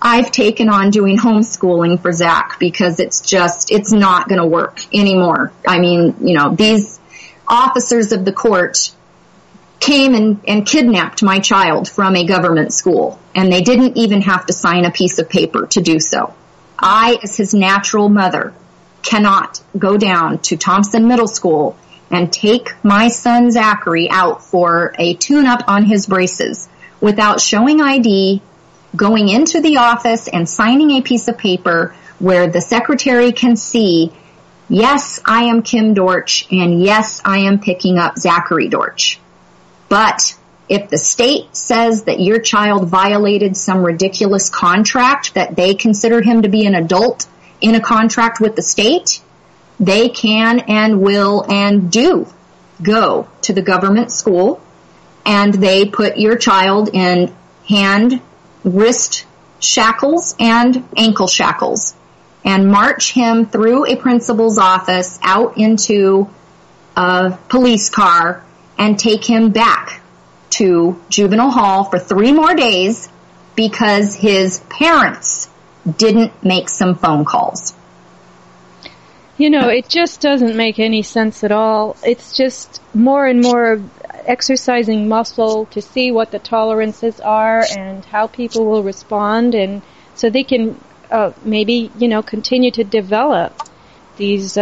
I've taken on doing homeschooling for Zack because it's not going to work anymore. I mean, these officers of the court came and kidnapped my child from a government school, and they didn't even have to sign a piece of paper to do so. I, as his natural mother, cannot go down to Thompson Middle School and take my son Zachary out for a tune-up on his braces without showing ID, going into the office and signing a piece of paper where the secretary can see, yes, I am Kim Dortch, and yes, I am picking up Zachary Dortch. But if the state says that your child violated some ridiculous contract, that they consider him to be an adult in a contract with the state, they can and will and do go to the government school, and they put your child in hand, wrist shackles and ankle shackles and march him through a principal's office out into a police car and take him back to juvenile hall for 3 more days because his parents didn't make some phone calls.
It just doesn't make any sense at all. It's just more and more exercising muscle to see what the tolerances are and how people will respond, and so they can maybe, continue to develop these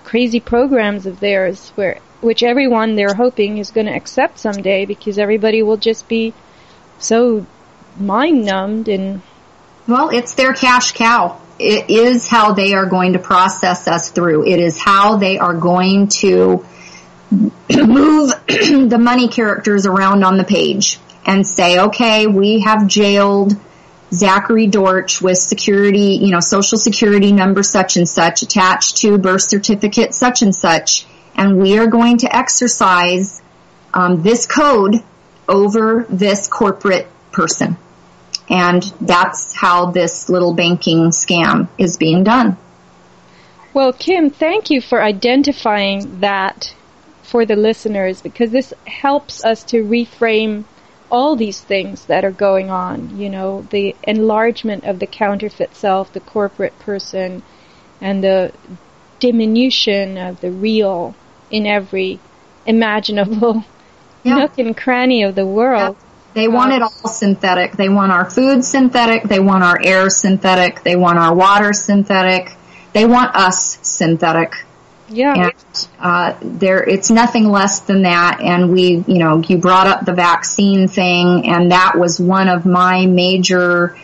crazy programs of theirs which everyone they're hoping is going to accept someday, because everybody will just be so mind-numbed. And
well, it's their cash cow. It is how they are going to process us through. It is how they are going to move the money characters around on the page and say, okay, we have jailed Zachary Dortch with security, social security number such and such attached to birth certificate such and such, and we are going to exercise this code over this corporate person. And that's how this little banking scam is being done.
Well, Kim, thank you for identifying that for the listeners, because this helps us to reframe all these things that are going on, the enlargement of the counterfeit self, the corporate person, and the diminution of the real in every imaginable nook and cranny of the world.
They want it all synthetic. They want our food synthetic. They want our air synthetic. They want our water synthetic. They want us synthetic.
Yeah.
And it's nothing less than that. And you brought up the vaccine thing, and that was one of my major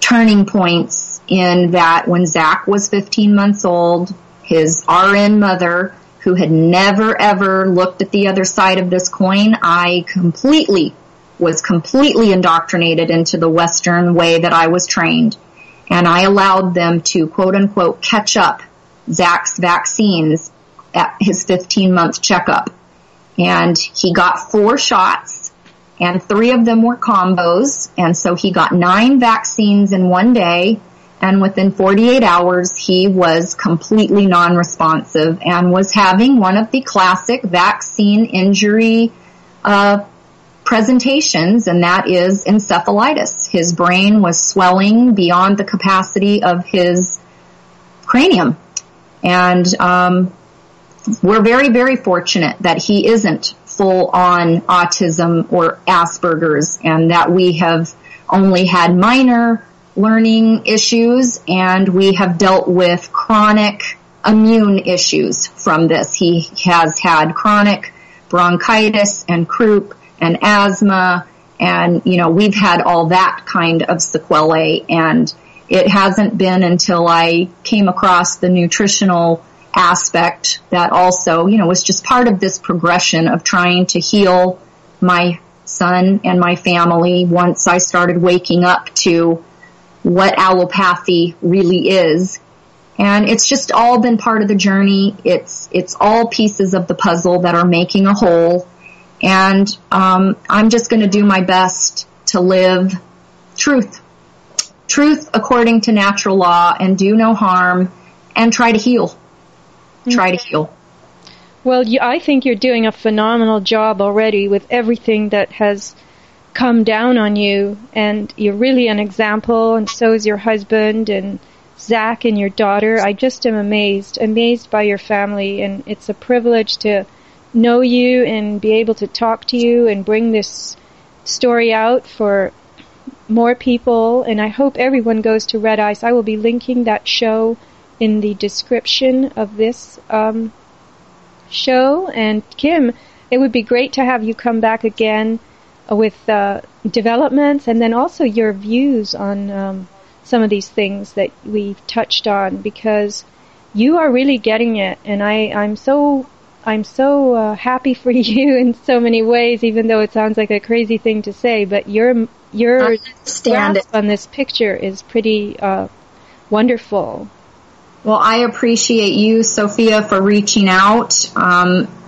turning points in that when Zack was 15 months old, his RN mother, who had never ever looked at the other side of this coin, was completely indoctrinated into the Western way that I was trained. And I allowed them to, quote unquote, catch up Zack's vaccines at his 15-month checkup. And he got 4 shots, and 3 of them were combos. And so he got 9 vaccines in one day. And within 48 hours, he was completely non-responsive and was having one of the classic vaccine injury presentations, and that is encephalitis. His brain was swelling beyond the capacity of his cranium. And we're very, very fortunate that he isn't full-on autism or Asperger's, and that we have only had minor learning issues, and we have dealt with chronic immune issues from this. He has had chronic bronchitis and croup and asthma, and, we've had all that kind of sequelae, and it hasn't been until I came across the nutritional aspect that also, was just part of this progression of trying to heal my son and my family once I started waking up to what allopathy really is. And it's just all been part of the journey. It's all pieces of the puzzle that are making a whole. And I'm just going to do my best to live truth according to natural law, and do no harm, and try to heal. Well,
I think you're doing a phenomenal job already with everything that has come down on you, and you're really an example, and so is your husband and Zack and your daughter. I just am amazed by your family, and it's a privilege to know you and be able to talk to you and bring this story out for more people. And I hope everyone goes to Red Ice. I will be linking that show in the description of this show. And Kim, it would be great to have you come back again with developments, and then also your views on some of these things that we've touched on, because you are really getting it, and I'm so happy for you in so many ways, even though it sounds like a crazy thing to say, but your grasp on this picture is pretty wonderful.
Well, I appreciate you, Sophia, for reaching out.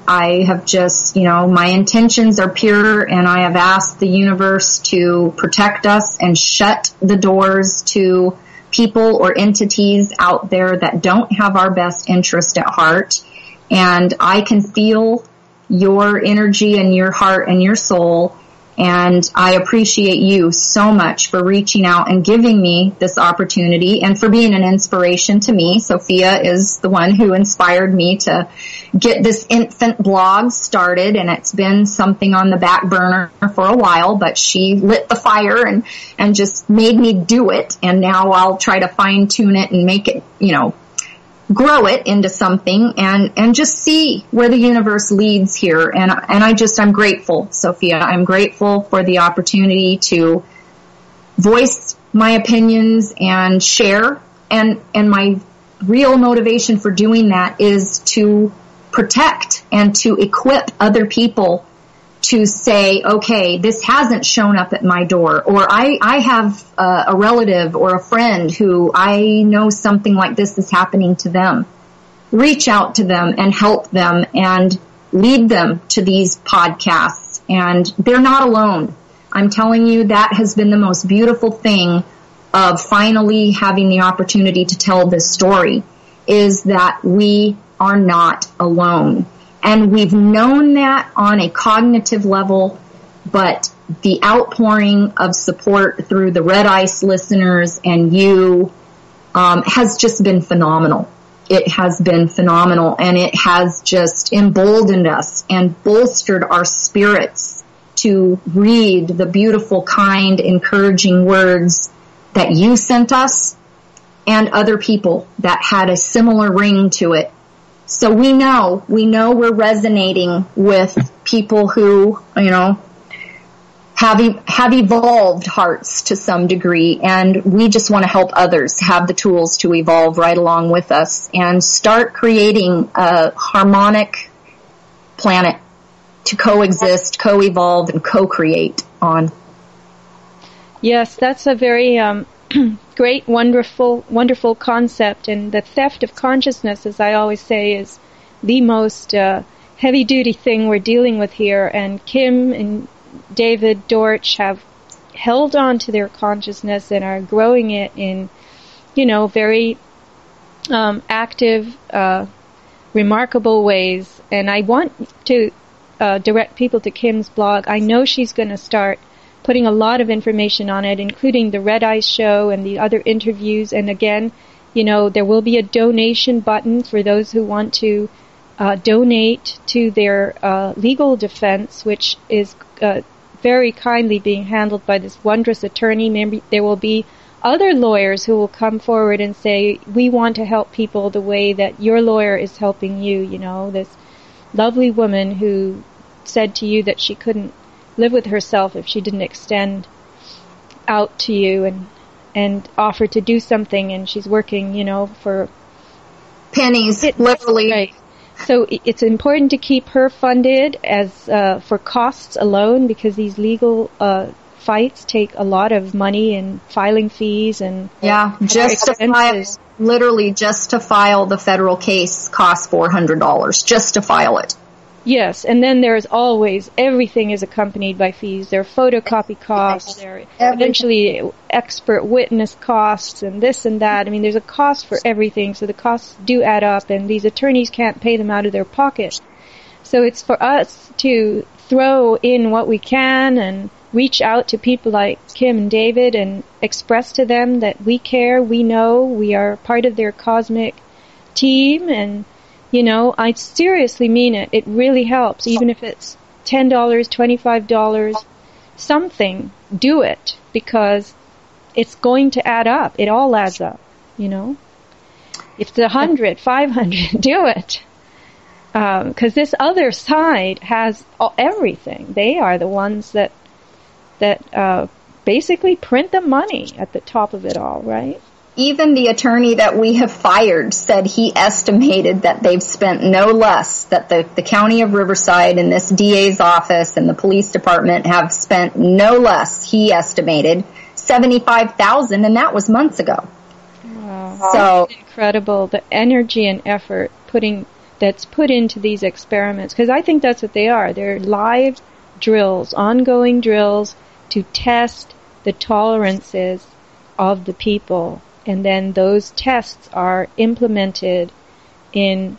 I have just, my intentions are pure, and I have asked the universe to protect us and shut the doors to people or entities out there that don't have our best interest at heart. And I can feel your energy and your heart and your soul. And I appreciate you so much for reaching out and giving me this opportunity, and for being an inspiration to me. Sophia is the one who inspired me to get this infant blog started, and it's been something on the back burner for a while, but she lit the fire and just made me do it. And now I'll try to fine tune it and make it, grow it into something, and just see where the universe leads here. And I'm grateful, Sophia. I'm grateful for the opportunity to voice my opinions and share. And my real motivation for doing that is to protect and to equip other people to say, okay, this hasn't shown up at my door, or I have a relative or a friend who I know something like this is happening to them. Reach out to them and help them and lead them to these podcasts. And they're not alone. I'm telling you, that has been the most beautiful thing of finally having the opportunity to tell this story, is that we are not alone. And we've known that on a cognitive level, but the outpouring of support through the Red Ice listeners and you has just been phenomenal. It has been phenomenal, and it has just emboldened us and bolstered our spirits to read the beautiful, kind, encouraging words that you sent us and other people that had a similar ring to it. So we know we're resonating with people who, have evolved hearts to some degree, and we just want to help others have the tools to evolve right along with us and start creating a harmonic planet to coexist, co-evolve, and co-create on.
Yes, that's a very great, wonderful concept. And the theft of consciousness, as I always say, is the most heavy-duty thing we're dealing with here. And Kim and David Dortch have held on to their consciousness and are growing it in, very active, remarkable ways. And I want to direct people to Kim's blog. I know she's going to start putting a lot of information on it, including the Red Ice show and the other interviews. And again, there will be a donation button for those who want to donate to their legal defense, which is very kindly being handled by this wondrous attorney. Maybe there will be other lawyers who will come forward and say, we want to help people the way that your lawyer is helping you. This lovely woman who said to you that she couldn't live with herself if she didn't extend out to you and offer to do something, and she's working, for
pennies, literally.
Right. So it's important to keep her funded as for costs alone, because these legal fights take a lot of money and filing fees and
just to file the federal case costs $400 just to file it.
Yes, and then there's always, everything is accompanied by fees. There are photocopy costs, there are eventually expert witness costs, and this and that. I mean, there's a cost for everything, so the costs do add up, and these attorneys can't pay them out of their pocket. So it's for us to throw in what we can and reach out to people like Kim and David and express to them that we care, we know, we are part of their cosmic team, and, you know, I seriously mean it. It really helps, even if it's $10, $25, something, do it, because it's going to add up. It all adds up, you know. If it's 100, 500, do it. Because this other side has everything. They are the ones that basically print the money at the top of it all, right?
Even the attorney that we have fired said he estimated that they've spent no less, that the county of Riverside and this DA's office and the police department have spent no less, he estimated, $75,000, and that was months ago.
Wow.
So
it's incredible, the energy and effort that's put into these experiments, because I think that's what they are. They're live drills, ongoing drills to test the tolerances of the people, and then those tests are implemented in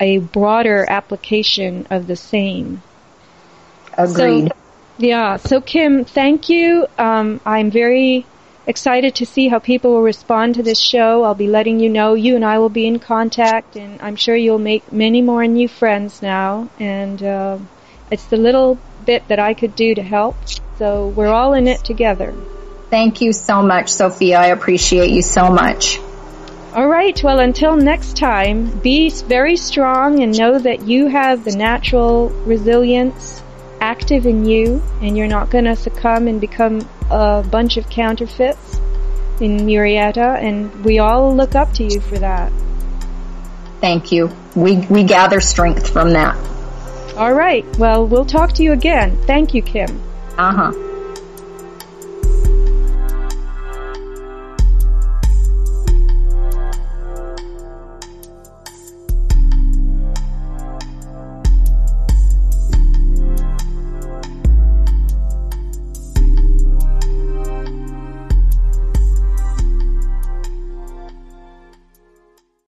a broader application of the same.
Agreed.
So Kim, thank you. I'm very excited to see how people will respond to this show. I'll be letting you know. You and I will be in contact, and I'm sure you'll make many more new friends now. And it's the little bit that I could do to help. So we're all in it together.
Thank you so much, Sophia. I appreciate you so much.
All right. Well, until next time, be very strong and know that you have the natural resilience active in you, and you're not going to succumb and become a bunch of counterfeits in Murrieta, and we all look up to you for that.
Thank you. We gather strength from that.
All right. Well, we'll talk to you again. Thank you, Kim.
Uh-huh.